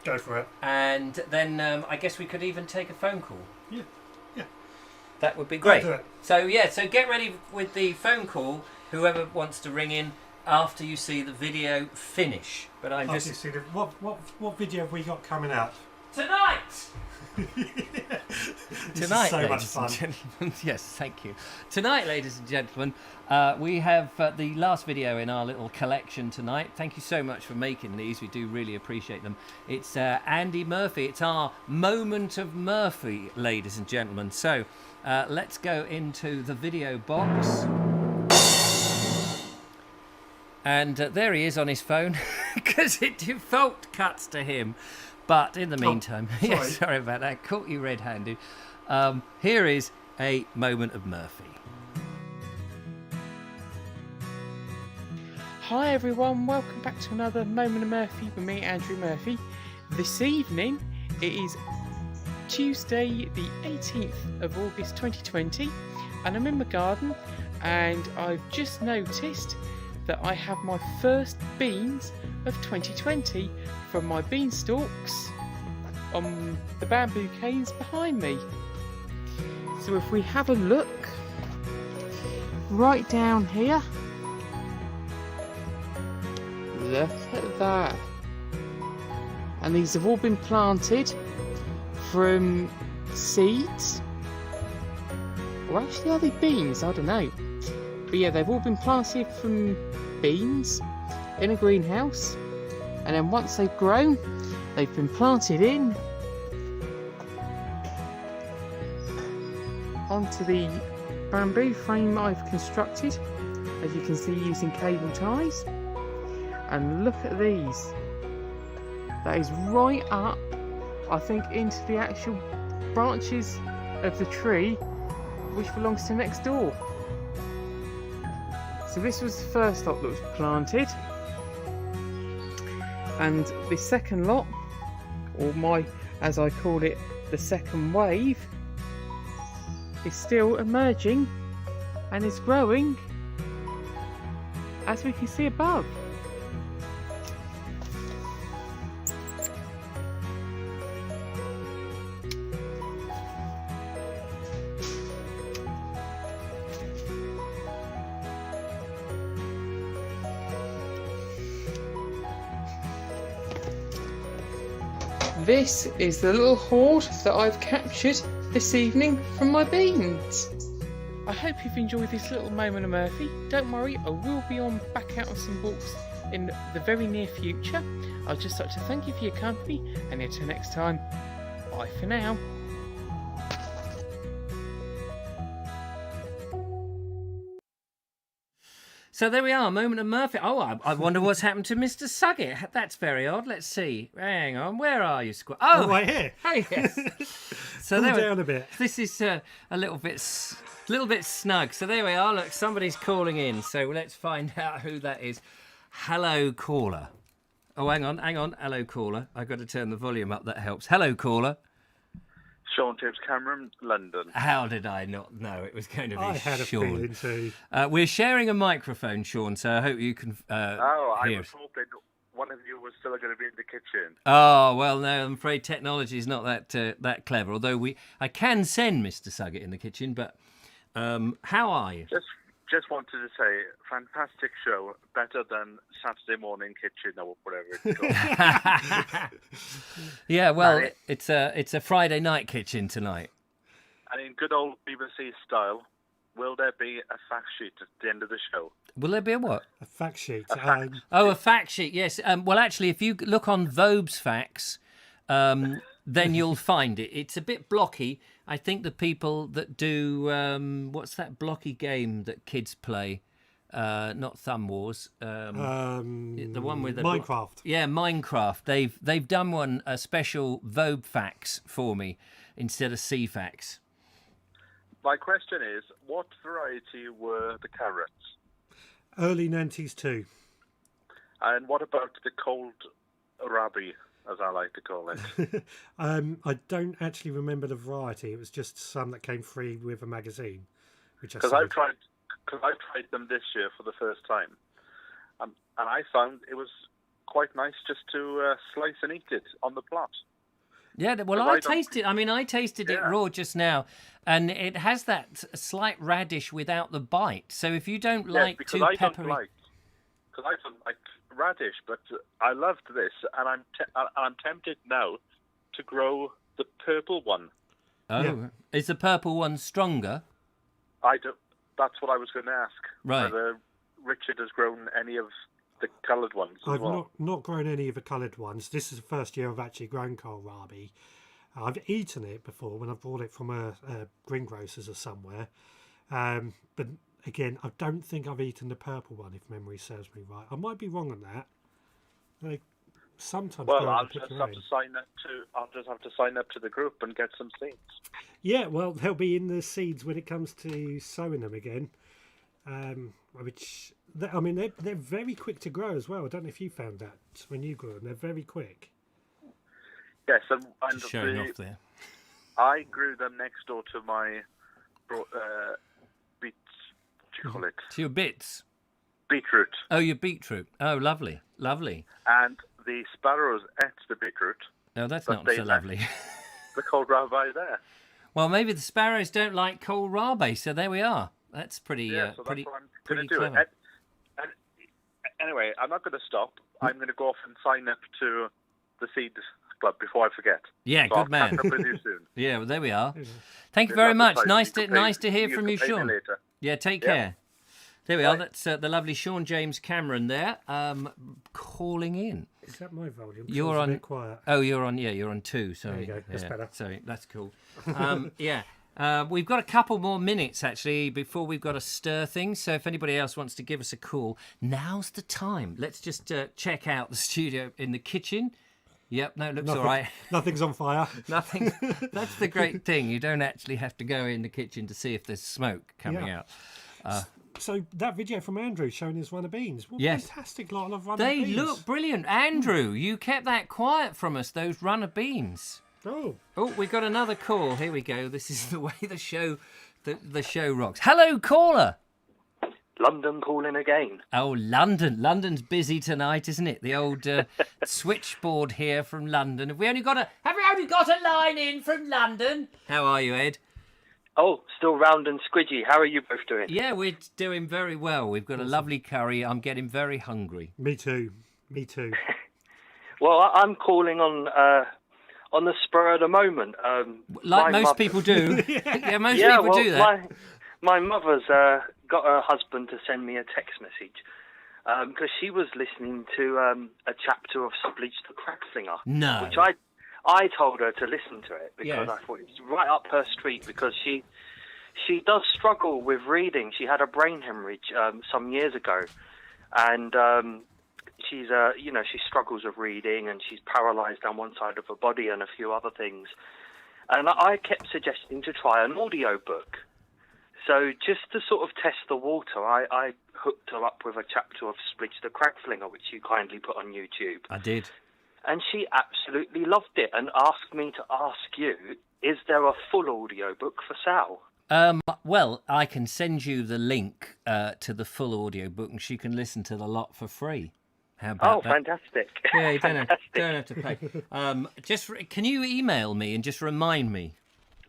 go for it. and then I guess we could even take a phone call. Yeah, yeah. That would be great. I'll do it. So yeah, so get ready with the phone call. Whoever wants to ring in after you see the video finish. But I'm After just you see what video have we got coming up? tonight. This Tonight, is so much ladies fun. and gentlemen. Yes, thank you. Tonight, ladies and gentlemen, we have the last video in our little collection tonight. Thank you so much for making these. We do really appreciate them. It's Andy Murphy. It's our moment of Murphy, ladies and gentlemen. So let's go into the video box. And there he is on his phone, because it default cuts to him. But in the meantime, sorry. sorry about that, caught you red-handed. Here is a moment of Murphy. Hi everyone, welcome back to another Moment of Murphy with me, Andrew Murphy. This evening, it is Tuesday the 18th of August 2020, and I'm in my garden, and I've just noticed that I have my first beans of 2020 from my beanstalks on the bamboo canes behind me. So if we have a look right down here, look at that. And these have all been planted from seeds. Or actually, are they beans? I don't know. But yeah, they've all been planted from beans in a greenhouse. And then once they've grown, they've been planted in onto the bamboo frame I've constructed, as you can see, using cable ties. And look at these. That is right up, I think, into the actual branches of the tree which belongs to next door. So this was the first lot that was planted. And the second lot, or my, as I call it, the second wave, is still emerging and is growing, as we can see above. This is the little hoard that I've captured this evening from my beans. I hope you've enjoyed this little moment of Murphy. Don't worry, I will be on back out on some walks in the very near future. I'd just like to thank you for your company, and until next time, bye for now. So there we are, Moment of Murphy. Oh, I wonder what's happened to Mr. Suggett. That's very odd. Let's see. Hang on, where are you, Squire? Oh, right here. Hey, yes. So Cool there down a bit. This is a little bit snug. So there we are. Look, somebody's calling in. So let's find out who that is. Hello, caller. Oh, hang on. Hello, caller. I've got to turn the volume up. That helps. Hello, caller. Sean James Cameron, London. How did I not know it was going to be I had a Sean? feeling too. We're sharing a microphone, Sean, so I hope you can I hear was us. hoping one of you was still going to be in the kitchen. Oh, well, no, I'm afraid technology is not that clever, although I can send Mr. Suggett in the kitchen, but how are you? Just wanted to say, fantastic show, better than Saturday morning kitchen or whatever it's called. Yeah, well, it's a Friday night kitchen tonight. And in good old BBC style, will there be a fact sheet at the end of the show? Will there be a what? A fact sheet. A fact sheet, yes. Well, actually, if you look on Vobes Facts, then you'll find it. It's a bit blocky. I think the people that do, what's that blocky game that kids play? Not Thumb Wars. The one with the Minecraft. Yeah, Minecraft. They've done a special Vobe Facts for me instead of C Facts. My question is, what variety were the carrots? Early 90s too. And what about the cold rabbi, as I like to call it? I don't actually remember the variety. It was just some that came free with a magazine, which Because I've tried them this year for the first time, and I found it was quite nice just to slice and eat it on the plot. Yeah, well, I tasted it raw just now, and it has that slight radish without the bite. So if you don't like too peppery, because I don't like radish, but I loved this, and I'm tempted now to grow the purple one. Oh, yeah. Is the purple one stronger? I don't. That's what I was going to ask. Right. Whether Richard has grown any of the coloured ones as well. I've not grown any of the coloured ones. This is the first year I've actually grown kohlrabi. I've eaten it before when I brought it from a greengrocers or somewhere. But again, I don't think I've eaten the purple one, if memory serves me right. I might be wrong on that. Like sometimes. Well, I'll just have to sign up to the group and get some seeds. Yeah, well, they'll be in the seeds when it comes to sowing them again. They're very quick to grow as well. I don't know if you found that when you grew them. They're very quick. Yes, and showing off there. I grew them next door to my beets. What do you call it? To your bits. Beetroot. Oh, your beetroot. Oh, lovely, lovely. And the sparrows ate the beetroot. No, that's not so lovely. The kohlrabi there. Well, maybe the sparrows don't like kohlrabi, so there we are. That's pretty, so pretty, that's what I'm pretty gonna clever. And anyway, I'm not going to stop. I'm going to go off and sign up to the Seed Club before I forget. Yeah, so good I'll man. catch up with you soon. Yeah, well, there we are. Thank you very much. Nice to hear from you, Sean. Later. Yeah, take care. There we are. That's the lovely Sean James Cameron there, calling in. Is that my volume? You're on. A bit quiet. Oh, you're on. Yeah, you're on 2. Sorry. There you go. That's better. Sorry, that's cool. Yeah. We've got a couple more minutes actually before we've got to stir things. So if anybody else wants to give us a call, now's the time. Let's just check out the studio in the kitchen. Yep, no, it looks all right. Nothing's on fire. Nothing. That's the great thing. You don't actually have to go in the kitchen to see if there's smoke coming out. So that video from Andrew showing his runner beans. What fantastic lot of runner beans. They beans. look brilliant. Andrew, you kept that quiet from us, those runner beans. Oh, we got another call. Here we go. This is the way the show rocks. Hello, caller. London calling again. Oh, London. London's busy tonight, isn't it? The old switchboard here from London. Have we only got a line in from London? How are you, Ed? Oh, still round and squidgy. How are you both doing? Yeah, we're doing very well. We've got a lovely curry. I'm getting very hungry. Me too. Well, I'm calling on the spur of the moment. Like most people do. Yeah, most people do that. My mother's got her husband to send me a text message because she was listening to a chapter of Bleach the Crack Singer. No. Which I told her to listen to it because I thought it was right up her street because she she does struggle with reading. She had a brain hemorrhage some years ago, and she's she struggles with reading, and she's paralysed down one side of her body and a few other things. And I kept suggesting to try an audio book. So just to sort of test the water, I hooked her up with a chapter of Splidge the Cragflinger, which you kindly put on YouTube. I did. And she absolutely loved it and asked me to ask you, is there a full audio book for Sal? Well, I can send you the link to the full audio book, and she can listen to the lot for free. How about that? Fantastic. Yeah, you don't have to pay. Can you email me and just remind me?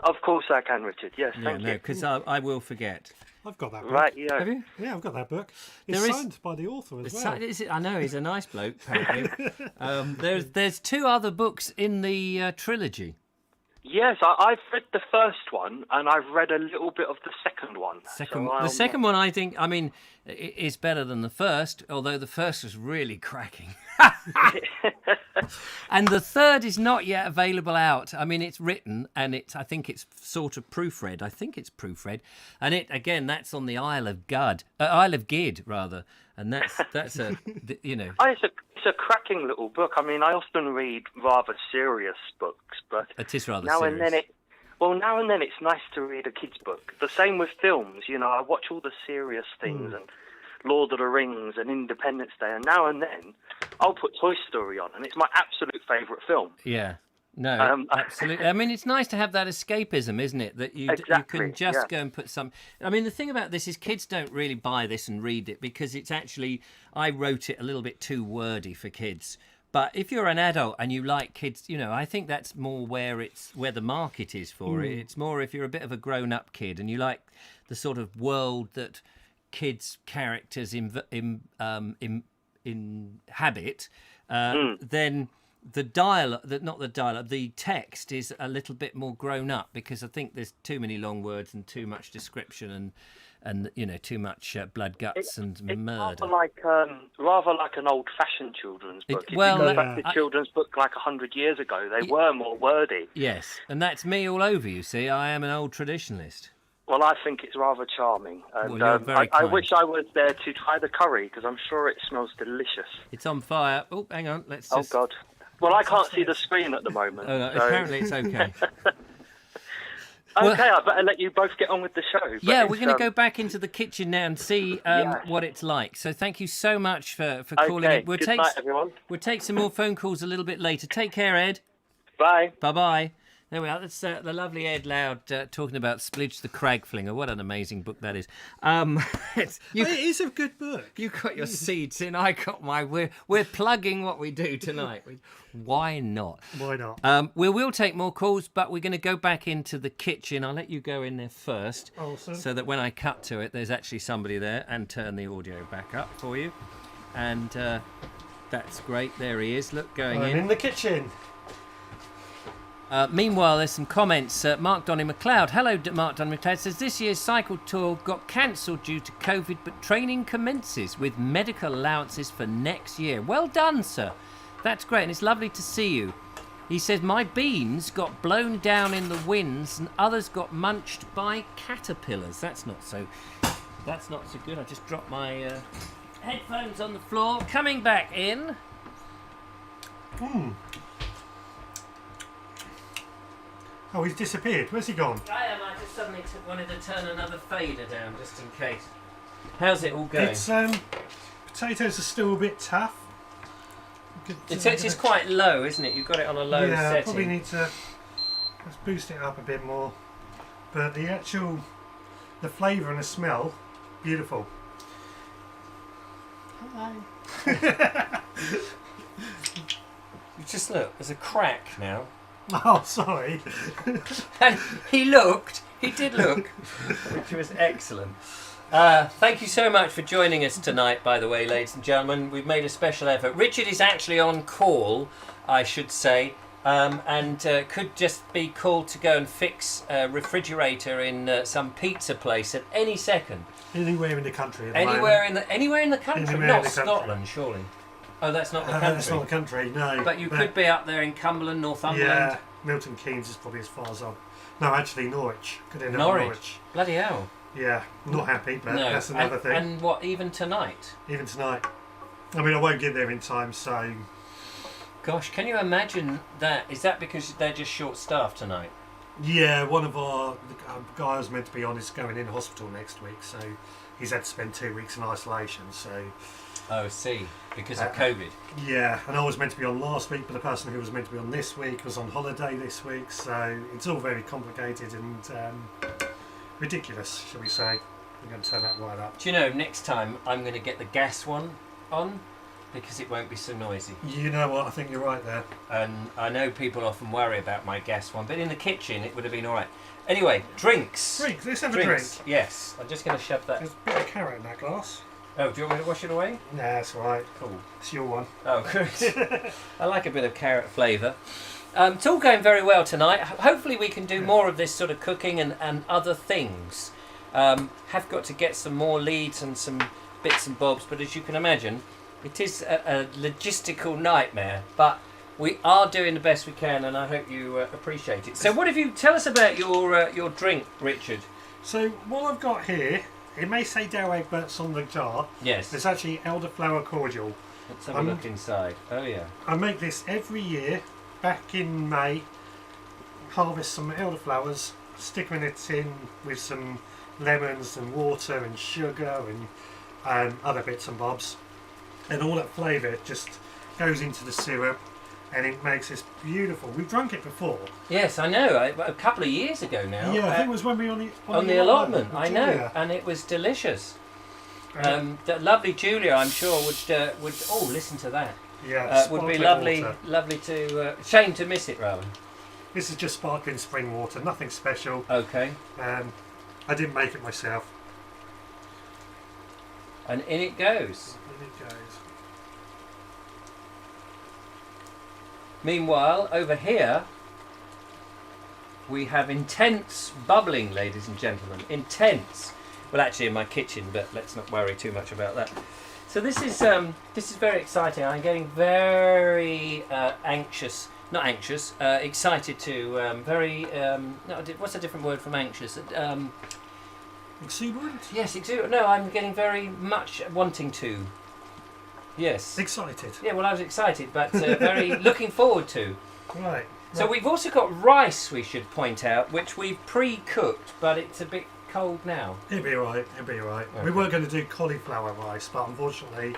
Of course I can, Richard. Yes, thank you. Because I will forget. I've got that book. Right, yeah. Have you? Yeah, I've got that book. It's signed by the author as well. I know, he's a nice bloke, apparently. There's 2 other books in the trilogy. Yes, I've read the first one, and I've read a little bit of the second one. The second one, I think, is better than the first, although the first was really cracking. And the third is not yet available out. I mean, it's written, and I think it's sort of proofread. And that's on the Isle of Gid, rather. And that's a, It's a cracking little book. I mean, I often read rather serious books, but it is rather now serious. Now and then it's nice to read a kid's book. The same with films. I watch all the serious things and Lord of the Rings and Independence Day, and now and then I'll put Toy Story on, and it's my absolute favourite film. Yeah. No, absolutely. I mean, it's nice to have that escapism, isn't it? That you can just go and put some... I mean, the thing about this is kids don't really buy this and read it because it's actually... I wrote it a little bit too wordy for kids. But if you're an adult and you like kids, I think that's more where the market is for it. It's more if you're a bit of a grown-up kid and you like the sort of world that kids' characters inhabit, then... the text is a little bit more grown up because I think there's too many long words and too much description and too much blood, guts and murder. Rather like an old-fashioned children's book. If you go back to children's book like 100 years ago, they were more wordy. Yes, and that's me all over. You see, I am an old traditionalist. Well, I think it's rather charming. And I wish I was there to try the curry because I'm sure it smells delicious. It's on fire. Oh, hang on. Let's just... Oh God. Well, I can't see the screen at the moment. Oh, no, apparently it's okay. Okay, I better let you both get on with the show. Yeah, we're going to go back into the kitchen now and see what it's like. So thank you so much for calling in. Good night, everyone. We'll take some more phone calls a little bit later. Take care, Ed. Bye. Bye-bye. There we are. That's the lovely Ed Loud talking about Splidge the Cragflinger. What an amazing book that is. It is a good book. You got your seeds in. I got my. We're plugging what we do tonight. Why not? Why not? We will take more calls, but we're going to go back into the kitchen. I'll let you go in there first, awesome. So that when I cut to it, there's actually somebody there, and turn the audio back up for you. And that's great. There he is. Look, going I'm in the kitchen. Meanwhile, there's some comments. Mark Donny McLeod. Hello, Mark Donny McLeod says, this year's cycle tour got cancelled due to COVID, but training commences with medical allowances for next year. Well done, sir. That's great, and it's lovely to see you. He says, my beans got blown down in the winds and others got munched by caterpillars. That's not so good. I just dropped my headphones on the floor. Coming back in. Oh, he's disappeared. Where's he gone? I just suddenly wanted to turn another fader down just in case. How's it all going? It's potatoes are still a bit tough. It's quite low, isn't it? You've got it on a low setting. Yeah, probably need to let's boost it up a bit more. But the flavour and the smell, beautiful. Hello. You just look. There's a crack now. Oh, sorry. And he did look, which was excellent. Thank you so much for joining us tonight, by the way, ladies and gentlemen. We've made a special effort. Richard is actually on call, I should say, and could just be called to go and fix a refrigerator in some pizza place at any second. Anywhere in the country. Anywhere in the country, Anywhere not in the Scotland, country. surely. Oh, that's not the country. That's not the country, no. But you could be up there in Cumberland, Northumberland. Yeah, Milton Keynes is probably as far as I'll No, actually Norwich. Could end up Norwich. in Norwich. Bloody hell. Yeah, not happy, but No. that's another thing. And what, even tonight? Even tonight. I mean, I won't get there in time, so... Gosh, can you imagine that? Is that because they're just short-staffed tonight? Yeah, one of our guy I was meant to be on is going in hospital next week, so he's had to spend 2 weeks in isolation, so... Oh, see, because of COVID. Yeah, and I was meant to be on last week, but the person who was meant to be on this week was on holiday this week, so it's all very complicated and ridiculous, shall we say. I'm going to turn that right up. Do you know, next time I'm going to get the gas one on, because it won't be so noisy. You know what, I think you're right there. And I know people often worry about my gas one, but in the kitchen it would have been alright. Anyway, drinks. Drink, let's have a drink. Yes, I'm just going to shove that. There's a bit of carrot in that glass. Oh, do you want me to wash it away? Nah, that's alright. Cool. It's your one. Oh, good. I like a bit of carrot flavour. It's all going very well tonight. Hopefully we can do more of this sort of cooking and other things. Have got to get some more leads and some bits and bobs, but as you can imagine, it is a logistical nightmare. But we are doing the best we can, and I hope you appreciate it. So what have you... Tell us about your drink, Richard. So, what I've got here, it may say Dow Egberts on the jar. Yes. It's actually elderflower cordial. Let's have a look inside. Oh, yeah. I make this every year, back in May, harvest some elderflowers, stick them in a tin with some lemons and water and sugar and other bits and bobs. And all that flavour just goes into the syrup and it makes this beautiful. We've drunk it before. Yes, I know. A couple of years ago now. Yeah, I think it was when we were on the allotment. I know, Julia. and it was delicious. The lovely Julia, I'm sure, would. Oh, listen to that. Yeah, would be sparkling water. lovely to. Shame to miss it, rather. This is just sparkling spring water, nothing special. Okay. I didn't make it myself. And in it goes. In it goes. Meanwhile, over here, we have intense bubbling, ladies and gentlemen. Intense. Well, actually, in my kitchen, but let's not worry too much about that. So this is very exciting. I'm getting very anxious. Not anxious. Excited to. Very. No, what's a different word from anxious? Exuberant? Yes, exuberant. No, I'm getting very much wanting to. Yes. Excited. Yeah, well, I was excited, but very looking forward to. Right. So we've also got rice, we should point out, which we've pre-cooked, but it's a bit cold now. It'll be alright, it'll be alright. Okay. We were going to do cauliflower rice, but unfortunately,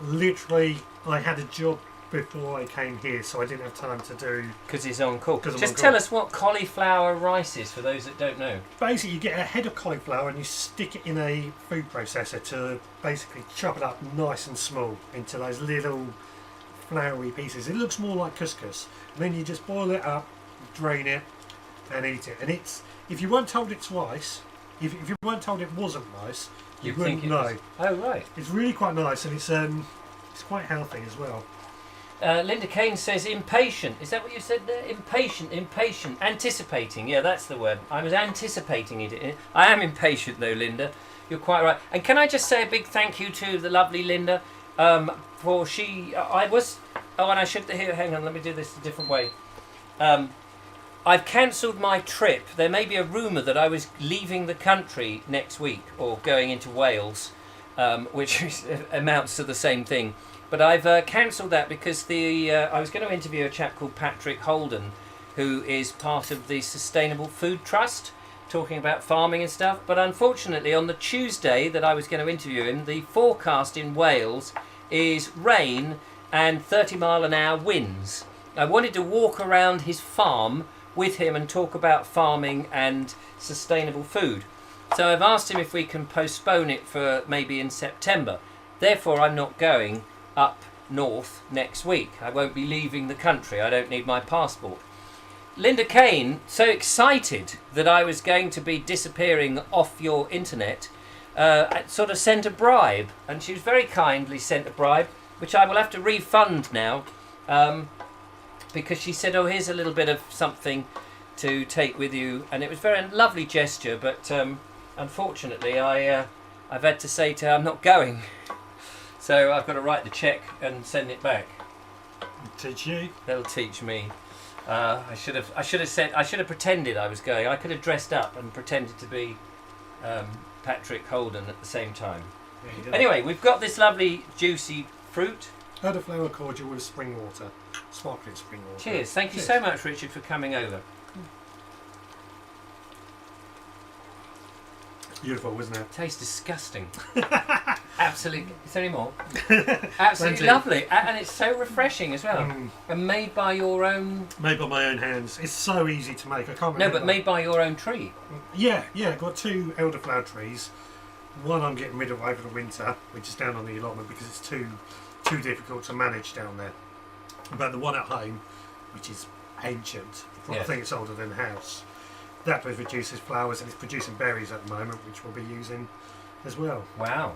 literally, I had a job before I came here, so I didn't have time to do... Because it's on call. 'Cause I'm Just on tell call. us what cauliflower rice is, for those that don't know. Basically, you get a head of cauliflower and you stick it in a food processor to basically chop it up nice and small into those little floury pieces. It looks more like couscous. And then you just boil it up, drain it, and eat it. And it's, if you weren't told it's rice, if you weren't told it wasn't rice, you wouldn't know. Oh, right. It's really quite nice, and it's quite healthy as well. Linda Kane says impatient. Is that what you said there? Impatient, anticipating. Yeah, that's the word. I was anticipating it. I am impatient though, Linda. You're quite right. And can I just say a big thank you to the lovely Linda for I was... Oh, and I should... Here, hang on, let me do this a different way. I've cancelled my trip. There may be a rumour that I was leaving the country next week or going into Wales, which amounts to the same thing. But I've cancelled that because I was going to interview a chap called Patrick Holden, who is part of the Sustainable Food Trust, talking about farming and stuff. But unfortunately, on the Tuesday that I was going to interview him, the forecast in Wales is rain and 30-mile-an-hour winds. I wanted to walk around his farm with him and talk about farming and sustainable food. So I've asked him if we can postpone it for maybe in September. Therefore, I'm not going up north next week. I won't be leaving the country. I don't need my passport. Linda Kane, so excited that I was going to be disappearing off your internet, sort of sent a bribe, and she was very kindly sent a bribe, which I will have to refund now, because she said, oh, here's a little bit of something to take with you, and it was a very lovely gesture, but unfortunately I've had to say to her, I'm not going. So I've got to write the cheque and send it back. Teach you? That'll teach me. I should have pretended I was going. I could have dressed up and pretended to be Patrick Holden at the same time. Anyway, we've got this lovely juicy fruit. Elderflower cordial with spring water, sparkling spring water. Cheers. Thank you so much, Richard, for coming over. Beautiful, wasn't it? Tastes disgusting. Absolutely. Is there any more? Absolutely lovely, and it's so refreshing as well. And made by your own. Made by my own hands. It's so easy to make. I can't remember. No, but made by your own tree. Yeah. Got 2 elderflower trees. One I'm getting rid of over the winter, which is down on the allotment because it's too difficult to manage down there. But the one at home, which is ancient, I think it's older than the house. That produces flowers and it's producing berries at the moment, which we'll be using as well. Wow.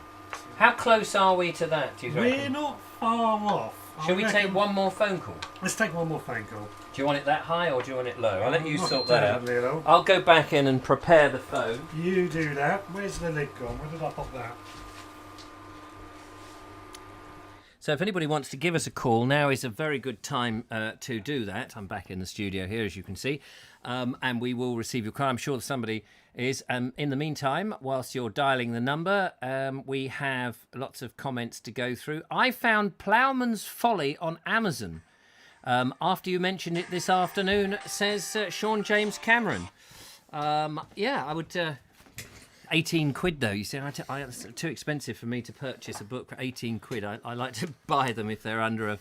How close are we to that, do you reckon? We're not far off. Shall we take one more phone call? Let's take one more phone call. Do you want it that high or do you want it low? I'll let you sort that that out. Lilo. I'll go back in and prepare the phone. You do that. Where's the lid gone? Where did I pop that? So if anybody wants to give us a call, now is a very good time to do that. I'm back in the studio here, as you can see, and we will receive your call. I'm sure somebody is. In the meantime, whilst you're dialing the number, we have lots of comments to go through. I found Ploughman's Folly on Amazon after you mentioned it this afternoon, says Sean James Cameron. I would... 18 quid though, you see, it's too expensive for me to purchase a book for 18 quid. I like to buy them if they're under a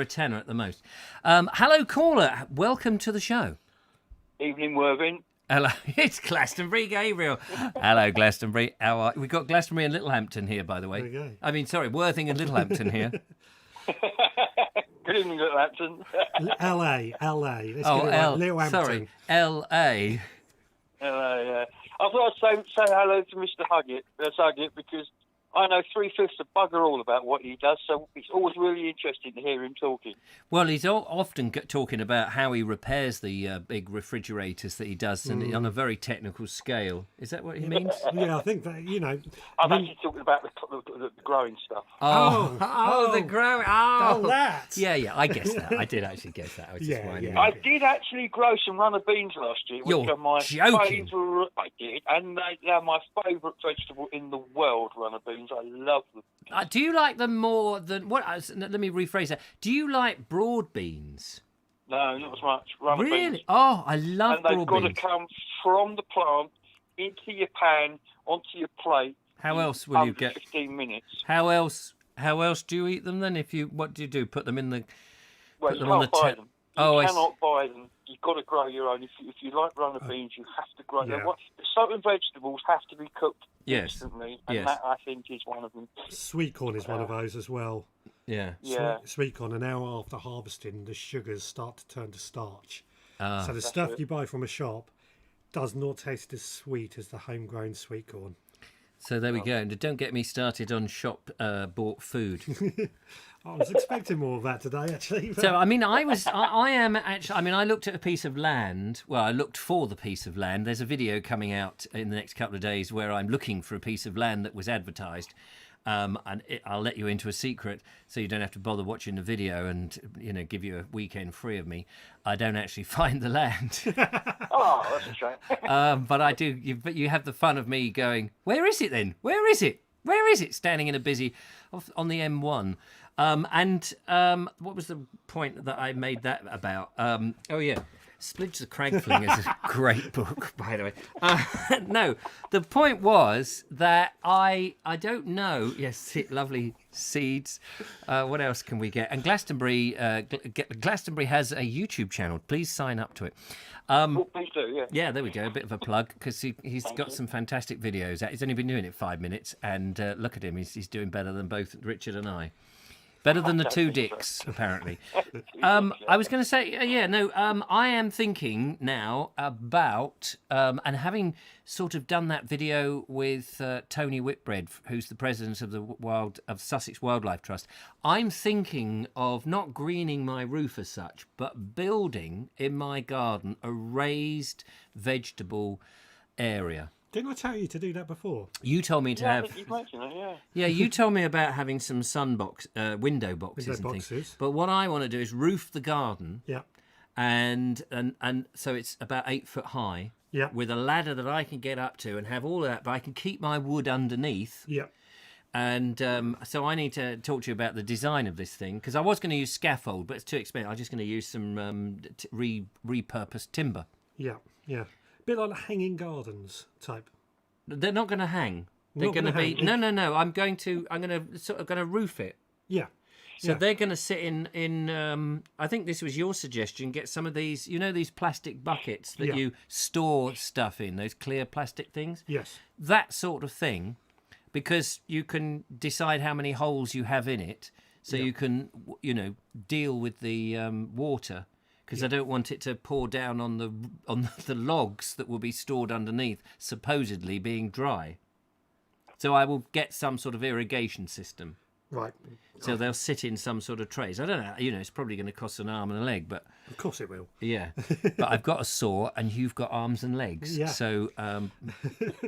tenner at the most. Hello caller, welcome to the show. Evening, Worthing. Hello, it's Glastonbury Gabriel. Hello Glastonbury, we've got Glastonbury and Littlehampton here, by the way. There we go. I mean, sorry, Worthing and Littlehampton here. Good evening, Littlehampton. LA. Littlehampton. Sorry, LA. Hello, yeah. I thought I'd say hello to Mr. Huggett because I know 3/5 of bugger all about what he does, so it's always really interesting to hear him talking. Well, he's often talking about how he repairs the big refrigerators that he does, and on a very technical scale. Is that what he means? Yeah, I think that, I'm actually talking about the growing stuff. The growing. Oh, that. Yeah, I guessed that. I did actually guess that. I was just winding yeah. I up. did actually grow some runner beans last year, which You're are my joking. favourite. I did, and they are my favourite vegetable in the world. Runner beans, I love them. Do you like them more than what? Let me rephrase that. Do you like broad beans? No, not as much. Runner Really? beans. Oh, I love And they've broad got beans. to come from the plant into your pan, onto your plate. How in else will you under get? 15 minutes. How else do you eat them then? What do you do? Put them in the. Well, put you them on can't the buy ta- them. Oh, I cannot buy them. You've got to grow your own. If you like runner beans, you have to grow them. Certain vegetables have to be cooked instantly, and that, I think, is one of them. Sweet corn is one of those as well. Yeah. Sweet corn, an hour after harvesting, the sugars start to turn to starch. So the stuff you buy from a shop does not taste as sweet as the homegrown sweet corn. So there we go. And don't get me started on shop bought food. I was expecting more of that today, actually. So, I mean, I looked at a piece of land. Well, I looked for the piece of land. There's a video coming out in the next couple of days where I'm looking for a piece of land that was advertised. I'll let you into a secret so you don't have to bother watching the video and, give you a weekend free of me. I don't actually find the land. Oh, that's a shame. But I do. But you have the fun of me going, where is it then? Where is it? Where is it? Standing in a busy on the M1. What was the point that I made that about? Splidge the Cragfling is a great book, by the way. No, the point was that I don't know. Yes, lovely seeds. What else can we get? And Glastonbury has a YouTube channel. Please sign up to it. Please do, yeah. Yeah, there we go. A bit of a plug because he's got some fantastic videos. He's only been doing it 5 minutes, and look at him. He's doing better than both Richard and I. Better than the two dicks, apparently. I was going to say, I am thinking now about, and having sort of done that video with Tony Whitbread, who's the president of Sussex Wildlife Trust, I'm thinking of not greening my roof as such, but building in my garden a raised vegetable area. Didn't I tell you to do that before? You told me to have. I think you've mentioned it, yeah. Yeah, you told me about having some window boxes and things. But what I want to do is roof the garden. Yeah. and so it's about 8 foot high. Yeah. With a ladder that I can get up to and have all of that, but I can keep my wood underneath. Yeah. And so I need to talk to you about the design of this thing, because I was going to use scaffold, but it's too expensive. I'm just going to use some repurposed timber. Yeah. Yeah. A bit like the hanging gardens type. They're not going to hang. They're Not going to gonna be hang. no. I'm going to sort of going to roof it. Yeah. So Yeah. they're going to sit in. I think this was your suggestion. Get some of these, these plastic buckets that Yeah. you store stuff in. Those clear plastic things. Yes. That sort of thing, because you can decide how many holes you have in it, so you can, deal with the water. Because I don't want it to pour down on the logs that will be stored underneath, supposedly being dry. So I will get some sort of irrigation system. Right. So they'll sit in some sort of trays. I don't know. It's probably going to cost an arm and a leg, but Of course it will. yeah. But I've got a saw, and you've got arms and legs. Yeah. So,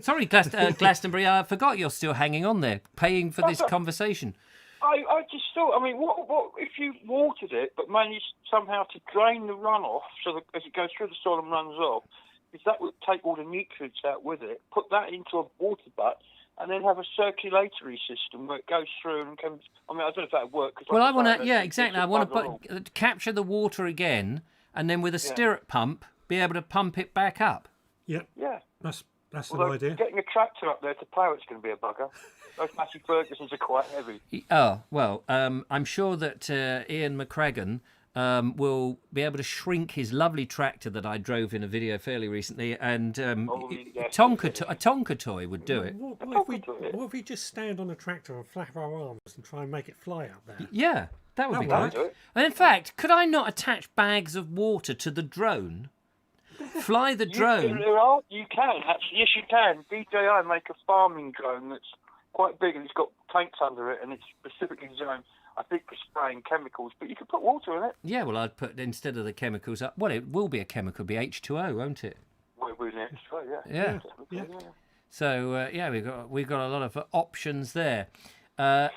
sorry, Glastonbury, I forgot you're still hanging on there, paying for this conversation. I just thought, I mean, what if you watered it but managed somehow to drain the runoff so that as it goes through the soil and runs off, because that would take all the nutrients out with it, put that into a water butt, and then have a circulatory system where it goes through and comes. I mean, I don't know if that would work. Well, I want to, yeah, exactly. I want to capture the water again, and then with a stirrup pump, be able to pump it back up. Yeah. Yeah. That's Although an idea. getting a tractor up there to plough it's going to be a bugger. Those Massey Fergusons are quite heavy. Oh, well, I'm sure that Ian McCragan will be able to shrink his lovely tractor that I drove in a video fairly recently, and a Tonka toy would do it. What if we just stand on a tractor and flap our arms and try and make it fly up there? Yeah, that would be That would good. And in fact, could I not attach bags of water to the drone? Fly the drone. You can, actually. Yes, you can. DJI make a farming drone that's quite big and it's got tanks under it and it's specifically designed, I think, for spraying chemicals, but you can put water in it. Yeah, well, I'd put, instead of the chemicals up, well, it will be a chemical, it'll be H2O, won't it? Well, it will next, Yeah. Yeah. So, yeah, we've got a lot of options there. So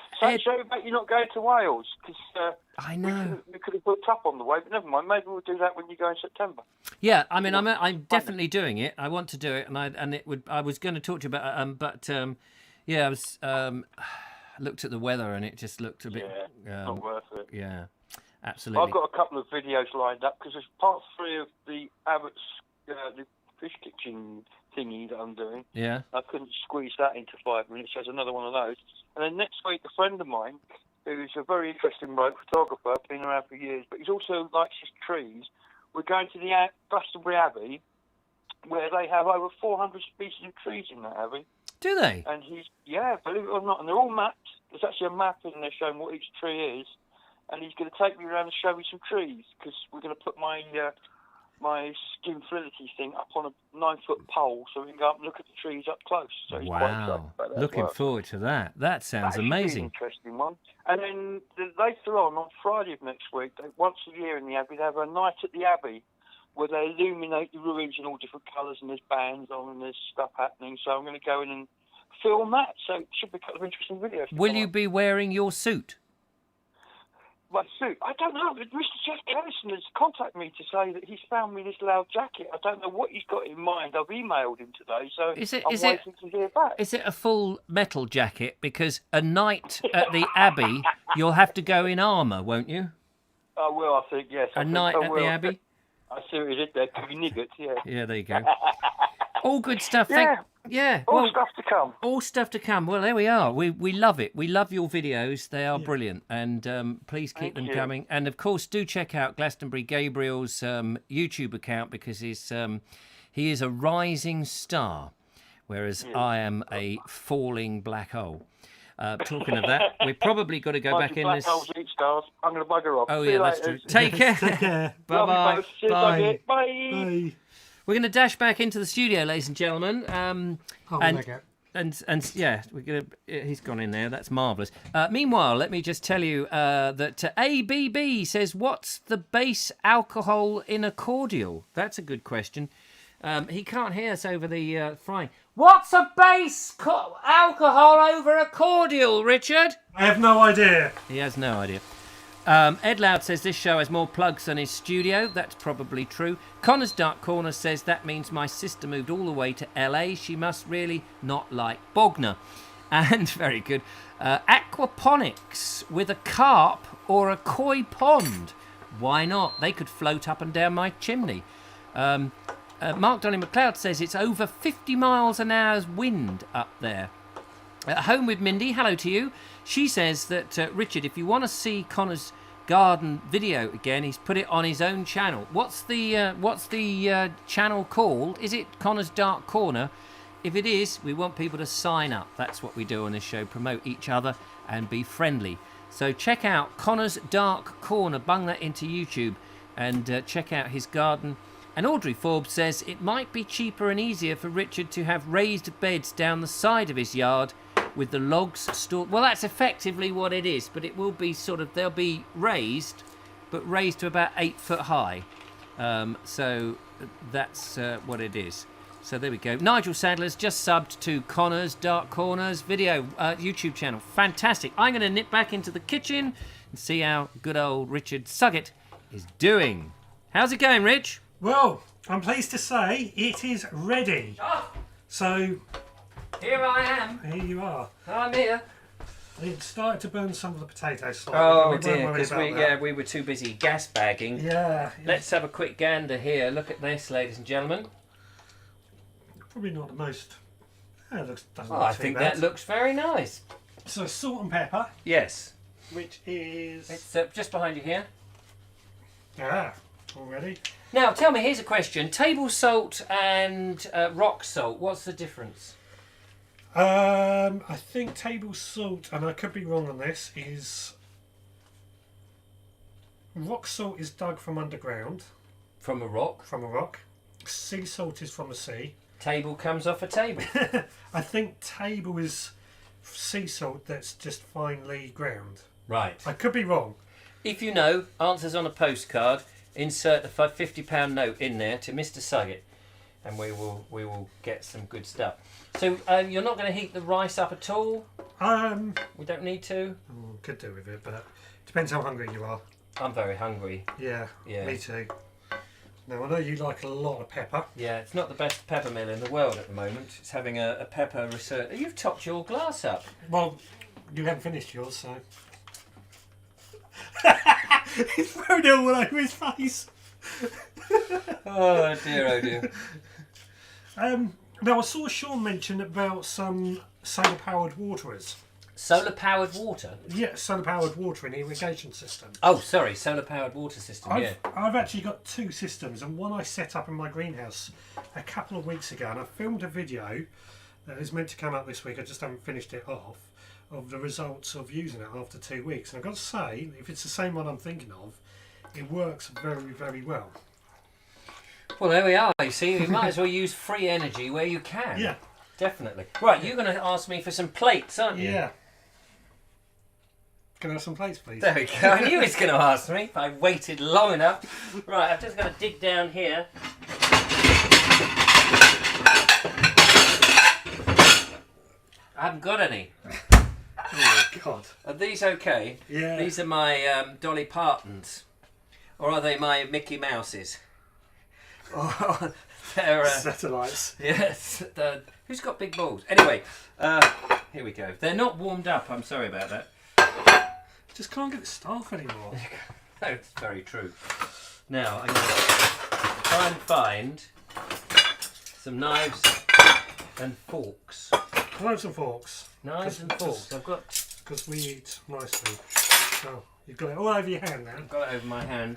about you not going to Wales, because I know. we could have booked up on the way, but never mind. Maybe we'll do that when you go in September. Yeah, I mean, I'm definitely doing it. I want to do it, I was going to talk to you about, yeah, I was looked at the weather and it just looked a bit. Not worth it. Yeah, absolutely. I've got a couple of videos lined up because there's part 3 of the Abbott's the fish kitchen thingy that I'm doing. Yeah. I couldn't squeeze that into 5 minutes. There's another one of those. And then next week, a friend of mine, who's a very interesting bloke, photographer, been around for years, but he's also likes his trees. We're going to the Glastonbury Abbey, where they have over 400 species of trees in that abbey. Do they? And believe it or not, and they're all mapped. There's actually a map in there showing what each tree is. And he's going to take me around and show me some trees, because we're going to put my skinfluidity thing up on a 9-foot pole so we can go up and look at the trees up close. So he's quite excited Wow. about that. Looking forward to that. That sounds That should be an amazing. interesting one. And then later on Friday of next week, once a year in the Abbey, they have a night at the Abbey where they illuminate the ruins in all different colours and there's bands on and there's stuff happening. So I'm going to go in and film that. So it should be a couple of interesting videos. Will you be wearing your suit? My suit? I don't know. Mr. Jeff Ellison has contacted me to say that he's found me this loud jacket. I don't know what he's got in mind. I've emailed him today, so I'm waiting to hear back. Is it a full metal jacket? Because a night at the Abbey, you'll have to go in armour, won't you? I will, I think, yes. A night at the Abbey? I see what he did there. Could be niggard, yeah. Yeah, there you go. All good stuff. Yeah. All stuff to come. All stuff to come. Well, there we are. We love it. We love your videos. They are brilliant. And please keep them coming. And, of course, do check out Glastonbury Gabriel's YouTube account because he is a rising star, whereas I am a falling black hole. Talking of that, we've probably got to go back in this. Holes eat stars. I'm going to bugger off. Oh, yeah, that's true. Take care. Bye-bye. Bye. Bye. We're going to dash back into the studio, ladies and gentlemen. And yeah, he's gone in there. That's marvellous. Meanwhile, let me just tell you that ABB says, what's the base alcohol in a cordial? That's a good question. He can't hear us over the frying. What's a base alcohol over a cordial, Richard? I have no idea. He has no idea. Ed Loud says this show has more plugs than his studio. That's probably true. Connor's Dark Corner says that means my sister moved all the way to LA. She must really not like Bognor. And very good. Aquaponics with a carp or a koi pond. Why not? They could float up and down my chimney. Mark Donny McLeod says it's over 50 miles an hour's wind up there. At Home with Mindy, hello to you. She says that, Richard, if you want to see Connor's garden video again, he's put it on his own channel. What's the channel called? Is it Connor's Dark Corner? If it is, we want people to sign up. That's what we do on this show, promote each other and be friendly. So check out Connor's Dark Corner, bung that into YouTube, and check out his garden. And Audrey Forbes says it might be cheaper and easier for Richard to have raised beds down the side of his yard with the logs stored. Well, that's effectively what it is, but it will be they'll be raised, but raised to about 8 foot high. So that's what it is. So there we go. Nigel Sadler's just subbed to Connor's Dark Corners video YouTube channel. Fantastic. I'm going to nip back into the kitchen and see how good old Richard Suggett is doing. How's it going, Rich? Well, I'm pleased to say it is ready. Oh, So here I am. here you are. I'm here. It started to burn some of the potatoes slightly. but Oh we weren't dear, worried because about that. we were too busy gas bagging. Yeah. Let's have a quick gander here. Look at this, ladies and gentlemen. Probably not the most. It doesn't Oh, look I too think bad. that looks very nice. So salt and pepper, Yes. which is It's just behind you here. already. Now, tell me, here's a question. Table salt and rock salt, what's the difference? I think table salt, and I could be wrong on this, is rock salt is dug from underground, From a rock. from a rock. Sea salt is from the sea. Table comes off a table. I think table is sea salt that's just finely ground. Right. I could be wrong. If you know, answers on a postcard, insert a £50 note in there to Mr. Suggett, and we will get some good stuff. So you're not going to heat the rice up at all? We don't need to? Could do with it, but depends how hungry you are. I'm very hungry. Yeah, Yeah. me too. Now I know you like a lot of pepper. Yeah, it's not the best pepper mill in the world at the moment. It's having a pepper research. You've topped your glass up. Well, you haven't finished yours, so. He's thrown it all over his face. Oh dear, oh dear. Now I saw Sean mention about some solar-powered waterers. Solar-powered water? Yeah, solar-powered water in irrigation system. Oh, sorry, solar-powered water system, yeah. I've actually got two systems, and one I set up in my greenhouse a couple of weeks ago, and I filmed a video that is meant to come out this week. I just haven't finished it off, of the results of using it after 2 weeks. And I've got to say, if it's the same one I'm thinking of, it works very, very well. Well, there we are. You see, you might as well use free energy where you can. Yeah. Definitely. Right, you're going to ask me for some plates, aren't you? Yeah. Can I have some plates, please? There we go. I knew he was going to ask me. I waited long enough. Right, I've just got to dig down here. I haven't got any. Oh my God. Are these okay? Yeah. These are my Dolly Partons. Or are they my Mickey Mouses? Oh, they're... Satellites. Yes. Who's got big balls? Anyway, here we go. They're not warmed up. I'm sorry about that. Just can't get the staff anymore. That's very true. Now, I'm going to try and find some knives and forks. Knives and forks. Knives and forks. I've got Because we eat nicely. Oh, you've got it all over your hand now. it over my hand.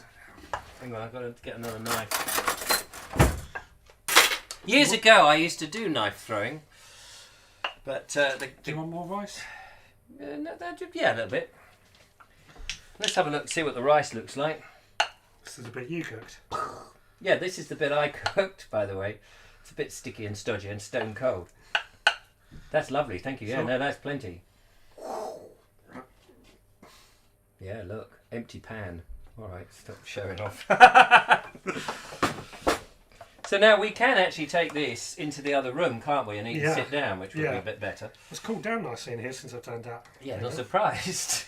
Hang on, I've got to get another knife. Years ago, I used to do knife throwing. But Do you want more rice? yeah, a little bit. Let's have a look, see what the rice looks like. This is a bit you cooked. Yeah, this is the bit I cooked, by the way. It's a bit sticky and stodgy and stone cold. That's lovely, thank you. Yeah, no, that's plenty. Yeah, look, empty pan. All right, stop showing off. So now we can actually take this into the other room, can't we? And eat and sit down, which would be a bit better. It's cooled down nicely in here since I've turned up. Yeah, not surprised.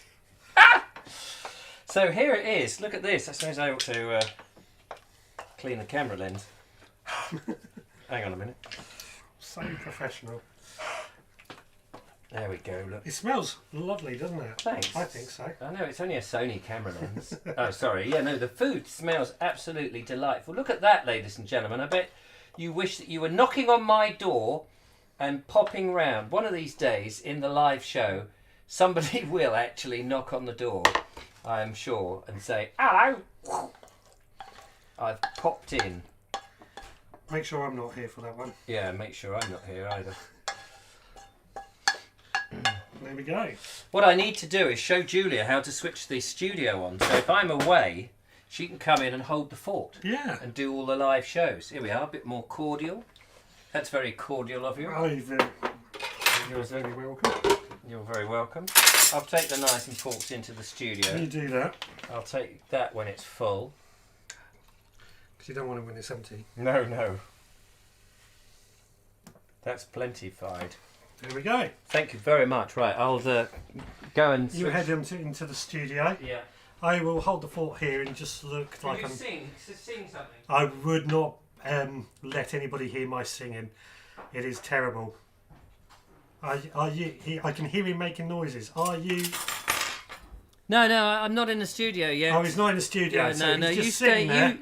So here it is. Look at this. I suppose I ought to clean the camera lens. Hang on a minute. So professional. There we go. Look. It smells lovely, doesn't it? Thanks. I think so. I know it's only a Sony camera lens. Oh, sorry. Yeah, no, the food smells absolutely delightful. Look at that, ladies and gentlemen. I bet you wish that you were knocking on my door and popping round. One of these days in the live show, somebody will actually knock on the door, I am sure, and say, "Hello, I've popped in." Make sure I'm not here for that one. Yeah, make sure I'm not here either. There we go. What I need to do is show Julia how to switch the studio on. So if I'm away, she can come in and hold the fort. Yeah. And do all the live shows. Here we are, a bit more cordial. That's very cordial of you. You're very welcome. You're very welcome. I'll take the knives and forks into the studio. You do that. I'll take that when it's full. Because you don't want it when it's empty. No, no. That's plenty-fied. There we go. Thank you very much. Right, I'll go and You switch. head into the studio. Yeah. I will hold the fort here and just look Can like you I'm... sing something? I would not let anybody hear my singing. It is terrible. Are you? I can hear him making noises. Are you? No, I'm not in the studio yet. Oh, he's not in the studio. Yeah, so no. he's You just stay. sitting there.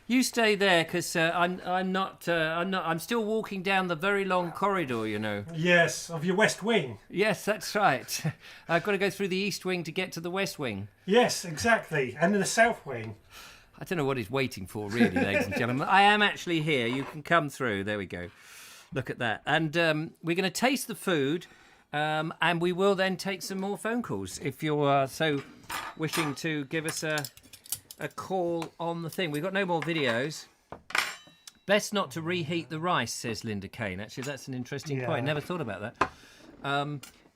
You stay there because I'm not. I'm still walking down the very long corridor. You know. Yes, of your West Wing. Yes, that's right. I've got to go through the East Wing to get to the West Wing. Yes, exactly. And in the South Wing. I don't know what he's waiting for, really, ladies and gentlemen. I am actually here. You can come through. There we go. Look at that. And we're going to taste the food, and we will then take some more phone calls if you're so wishing to give us a call on the thing. We've got no more videos. Best not to reheat the rice, says Linda Kane. Actually, that's an interesting point. Never thought about that.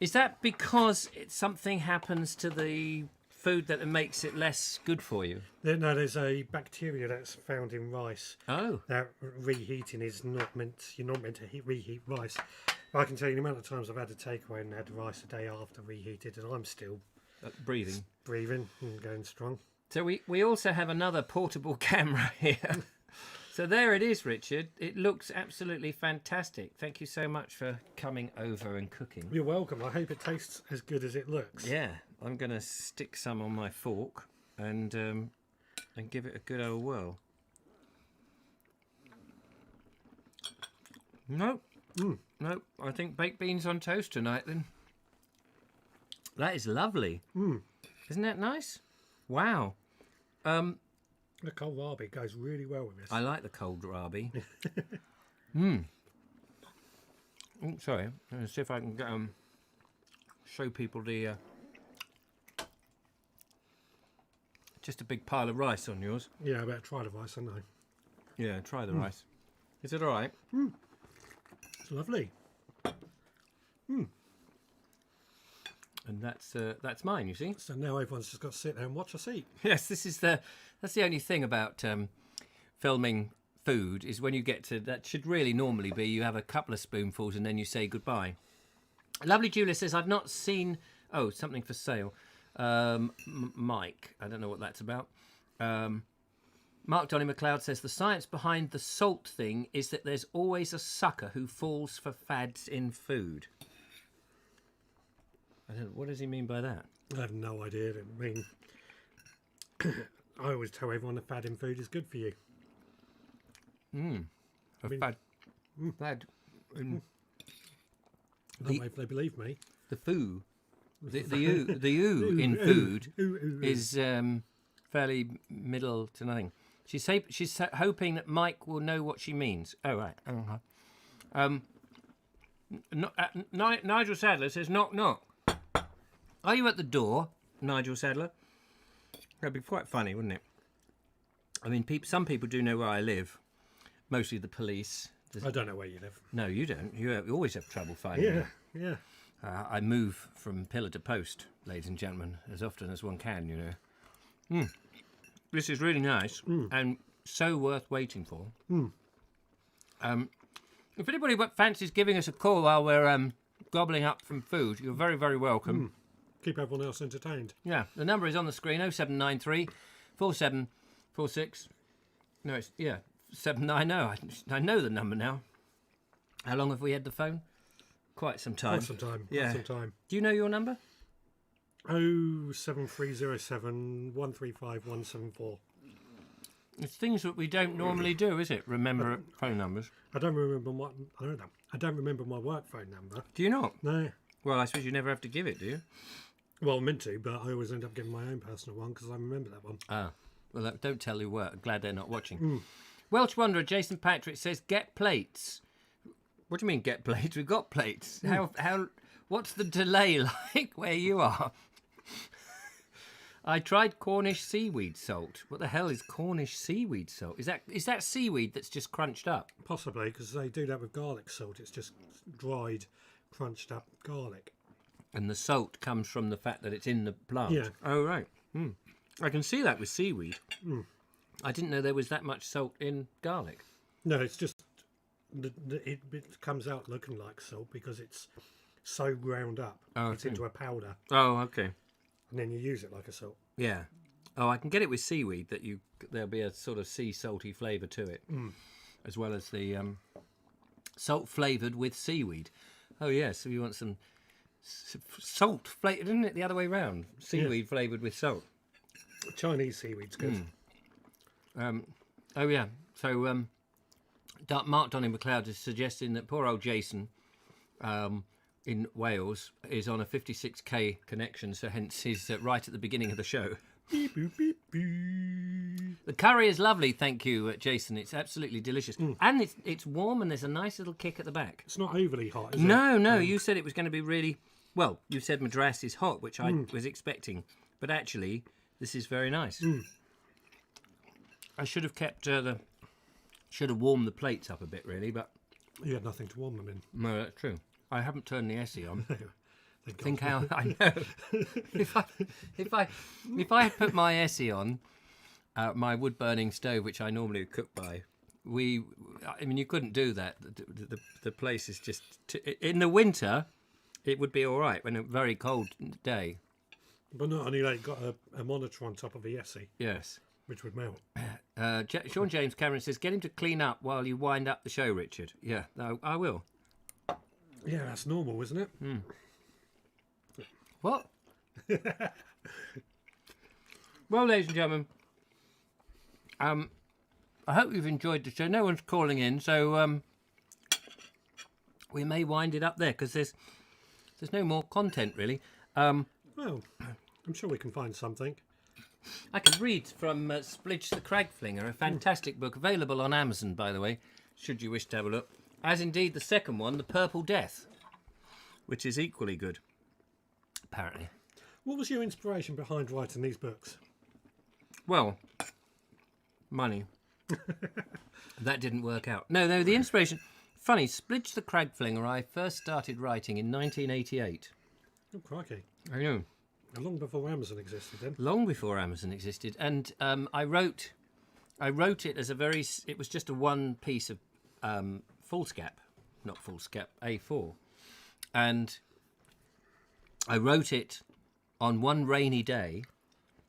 Is that because something happens to the food that makes it less good for you? No, there's a bacteria that's found in rice. Oh. That reheating is not meant. You're not meant to reheat rice. But I can tell you the amount of times I've had a takeaway and had rice a day after reheated, and I'm still Breathing and going strong. So we also have another portable camera here. So there it is, Richard. It looks absolutely fantastic. Thank you so much for coming over and cooking. You're welcome. I hope it tastes as good as it looks. Yeah, I'm going to stick some on my fork and give it a good old whirl. No, I think baked beans on toast tonight then. That is lovely. Isn't that nice? Wow. The kohlrabi goes really well with this. I like the cold rabi. Oh, sorry. Let's see if I can get, show people the... just a big pile of rice on yours. Yeah, I better try the rice, haven't I? Yeah, try the rice. Is it all right? It's lovely. And that's mine, you see. So now everyone's just got to sit there and watch us eat. Yes, that's the only thing about filming food is when you get to that should really normally be you have a couple of spoonfuls and then you say goodbye. Lovely Julia says I've not seen something for sale. Mike, I don't know what that's about. Mark Donny McLeod says the science behind the salt thing is that there's always a sucker who falls for fads in food. I don't know, what does he mean by that? I have no idea. I mean, I always tell everyone a fad in food is good for you. Fad. If they believe me. The foo. The oo in food is fairly middle to nothing. She's hoping that Mike will know what she means. Oh, right. Nigel Sadler says, knock, knock. Are you at the door, Nigel Sadler? That'd be quite funny, wouldn't it? I mean, some people do know where I live. Mostly the police. I don't know where you live. No, you don't. You always have trouble finding me. Yeah. I move from pillar to post, ladies and gentlemen, as often as one can, you know. This is really nice and so worth waiting for. If anybody fancies giving us a call while we're gobbling up from food, you're very, very welcome. keep everyone else entertained. Yeah, the number is on the screen, 0793 4746. No, it's, 790. I know the number now. How long have we had the phone? Quite some time. Quite some time. Yeah. Quite some time. Do you know your number? 07307 135 174. It's things that we don't normally do, is it? Remember phone numbers. I don't remember my work phone number. Do you not? No. Well, I suppose you never have to give it, do you? Well, I'm meant to, but I always end up giving my own personal one because I remember that one. Ah, well, don't tell who work. Glad they're not watching. Welsh Wanderer Jason Patrick says, "Get plates." What do you mean, get plates? We've got plates. How? What's the delay like where you are? I tried Cornish seaweed salt. What the hell is Cornish seaweed salt? Is that seaweed that's just crunched up? Possibly, because they do that with garlic salt. It's just dried, crunched up garlic. And the salt comes from the fact that it's in the plant. Yeah. Oh, right. I can see that with seaweed. I didn't know there was that much salt in garlic. No, it's just it comes out looking like salt because it's so ground up. Oh, it's okay. into a powder, Oh, okay. and then you use it like a salt. Yeah. Oh, I can get it with seaweed, that there'll be a sort of sea salty flavour to it, as well as the salt flavoured with seaweed. Oh, yes, so you want some salt flavoured, isn't it? The other way round. Seaweed flavoured with salt. Chinese seaweed's good. Oh, yeah. So Mark Donny McLeod is suggesting that poor old Jason in Wales is on a 56k connection, so hence he's right at the beginning of the show. Beep, boop, beep, beep. The curry is lovely, thank you, Jason. It's absolutely delicious. And it's warm and there's a nice little kick at the back. It's not overly hot, is it? No, you said it was going to be really... Well, you said Madras is hot, which I was expecting. But actually, this is very nice. I should have kept should have warmed the plates up a bit, really, but... You had nothing to warm them in. No, that's true. I haven't turned the Essie on. Thank God. Think how I know. if I had put my Essie on, my wood burning stove, which I normally cook by, you couldn't do that. The place is just in the winter. It would be all right when a very cold day. But not only that, got a monitor on top of the Essie, Yes. which would melt. Sean James Cameron says, "Get him to clean up while you wind up the show, Richard." Yeah, no, I will. Yeah, that's normal, isn't it? What? Well, ladies and gentlemen, I hope you've enjoyed the show. No one's calling in, so we may wind it up there because there's no more content really. Well, I'm sure we can find something. I can read from Splidge the Cragflinger, a fantastic book available on Amazon, by the way, should you wish to have a look. As indeed the second one, The Purple Death, which is equally good, apparently. What was your inspiration behind writing these books? Well, money. That didn't work out. No, the inspiration... Funny, Splidge the Cragflinger I first started writing in 1988. Oh, crikey. I know. Long before Amazon existed, then. Long before Amazon existed. And I wrote it as it was just a one piece of foolscap, not foolscap, A4. And I wrote it on one rainy day,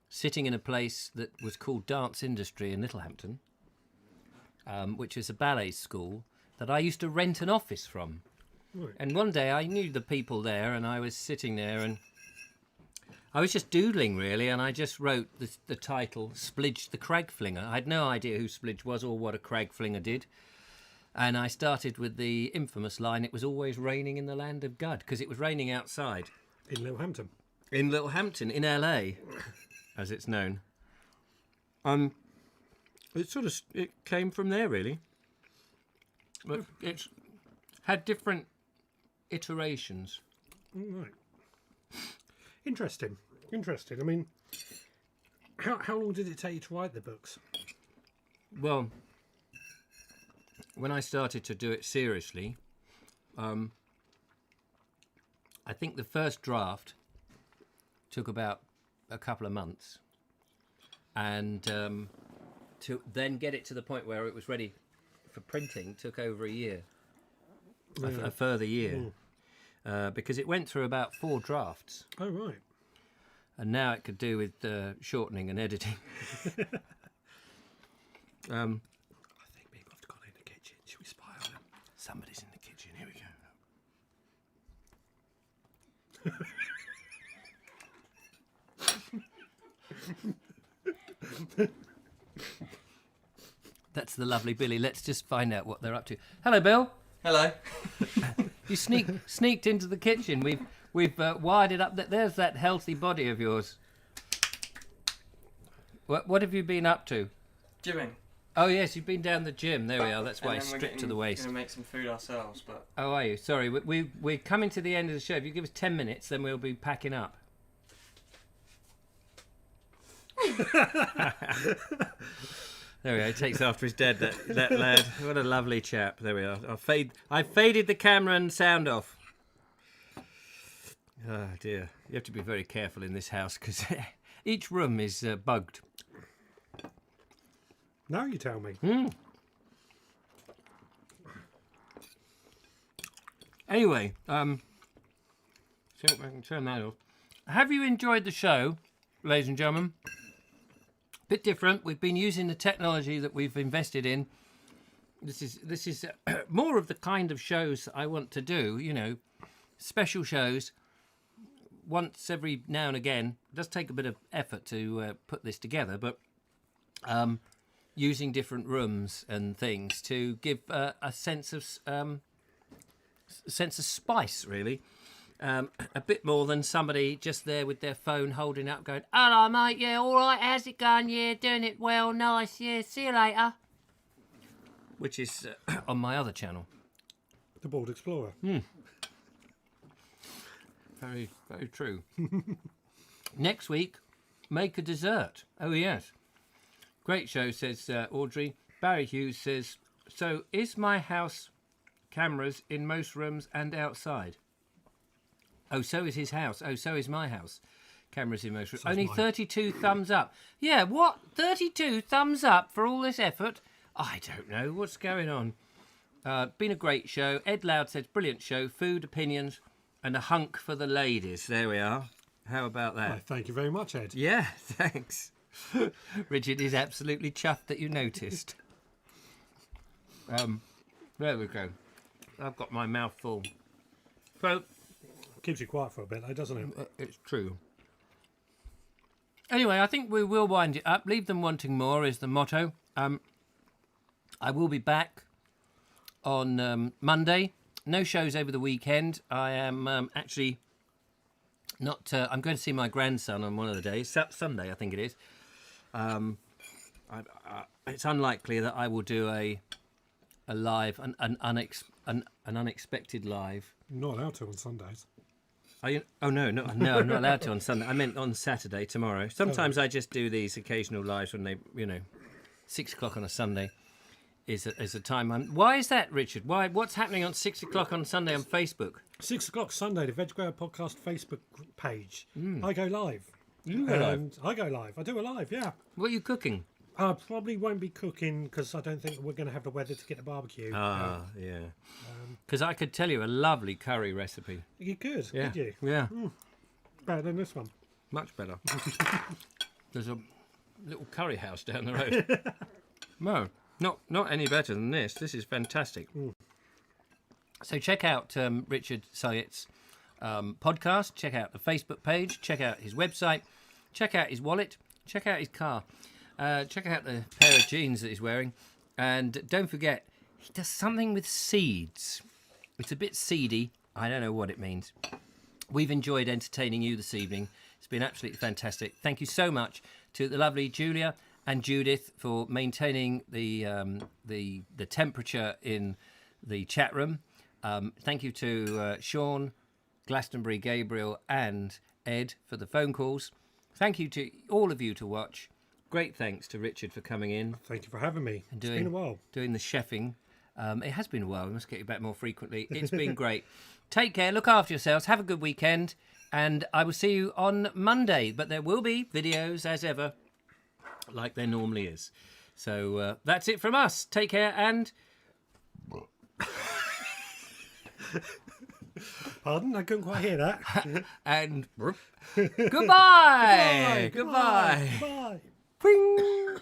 sitting in a place that was called Dance Industry in Littlehampton, which is a ballet school that I used to rent an office from. Right. And one day I knew the people there, and I was sitting there, and I was just doodling, really, and I just wrote the title, Splidge the Cragflinger. I had no idea who Splidge was or what a Cragflinger did. And I started with the infamous line, "It was always raining in the land of Gud," because it was raining outside. In Littlehampton. In Littlehampton, in LA, as it's known. It came from there, really. But it's had different iterations. Right. Interesting. I mean, how long did it take you to write the books? Well, when I started to do it seriously, I think the first draft took about a couple of months, and to then get it to the point where it was ready for printing took over a year, a further year, because it went through about 4 drafts. Oh, right. and now it could do with shortening and editing. I think people have gone in the kitchen. Should we spy on them? Somebody's in the kitchen. Here we go. That's the lovely Billy. Let's just find out what they're up to. Hello, Bill. Hello. You sneaked into the kitchen. We've wired it up. There's that healthy body of yours. What have you been up to? Gymming. Oh yes, you've been down the gym. There we are. That's why And it's then stripped to the waist. We're going to make some food ourselves, but... Oh, are you? Sorry, we're coming to the end of the show. If you give us 10 minutes, then we'll be packing up. There we go. He takes after his dad. That lad. What a lovely chap. There we are. I faded the camera and sound off. Oh dear. You have to be very careful in this house because each room is bugged. Now you tell me. Anyway, see if I can turn that off. Have you enjoyed the show, ladies and gentlemen? Bit different. We've been using the technology that we've invested in. This is more of the kind of shows I want to do. You know, special shows. Once every now and again. It does take a bit of effort to put this together, but using different rooms and things to give a sense of spice, really. A bit more than somebody just there with their phone holding up going, hello mate, yeah, alright, how's it going, yeah, doing it well, nice, yeah, see you later. Which is on my other channel. The Bald Explorer. Very, very true. Next week, make a dessert. Oh yes. Great show, says Audrey. Barry Hughes says, so is my house cameras in most rooms and outside? Oh, so is his house. Oh, so is my house. Cameras in most rooms. Only mine. 32 thumbs up. Yeah, what? 32 thumbs up for all this effort? I don't know. What's going on? Been a great show. Ed Loud says, brilliant show. Food, opinions, and a hunk for the ladies. There we are. How about that? Well, thank you very much, Ed. Yeah, thanks. Richard is absolutely chuffed that you noticed. There we go. I've got my mouth full. So, Keeps you quiet for a bit, though, doesn't it? it's true. Anyway, I think we will wind it up. Leave them wanting more is the motto. I will be back on Monday. No shows over the weekend. I am actually not... I'm going to see my grandson on one of the days. Sunday, I think it is. It's unlikely that I will do a live, an unexpected live. Not allowed to on Sundays. Are you? Oh no, I'm not allowed to on Sunday. I meant on Saturday, tomorrow. Sometimes I just do these occasional lives when they, 6 o'clock on a Sunday is a time. Why is that, Richard? Why? What's happening on 6 o'clock on Sunday on Facebook? 6 o'clock Sunday, the Veg Grower Podcast Facebook page. I go live. You go live? I go live. I do a live, yeah. What are you cooking? I probably won't be cooking because I don't think we're going to have the weather to get the barbecue. Yeah. Because I could tell you a lovely curry recipe. You could, Yeah. could you? Yeah. Better than this one. Much better. There's a little curry house down the road. No, not any better than this. This is fantastic. So check out Richard Syed's podcast. Check out the Facebook page. Check out his website. Check out his wallet. Check out his car. Check out the pair of jeans that he's wearing. And don't forget, he does something with seeds. It's a bit seedy. I don't know what it means. We've enjoyed entertaining you this evening. It's been absolutely fantastic. Thank you so much to the lovely Julia and Judith for maintaining the temperature in the chat room. Thank you to Sean, Glastonbury, Gabriel, and Ed for the phone calls. Thank you to all of you to watch. Great thanks to Richard for coming in. Thank you for having me. And It's been a while. Doing the chefing. It has been a while. We must get you back more frequently. It's been great. Take care. Look after yourselves. Have a good weekend. And I will see you on Monday. But there will be videos as ever, like there normally is. So that's it from us. Take care and... Pardon? I couldn't quite hear that. And goodbye. Goodbye. Bye. Ping.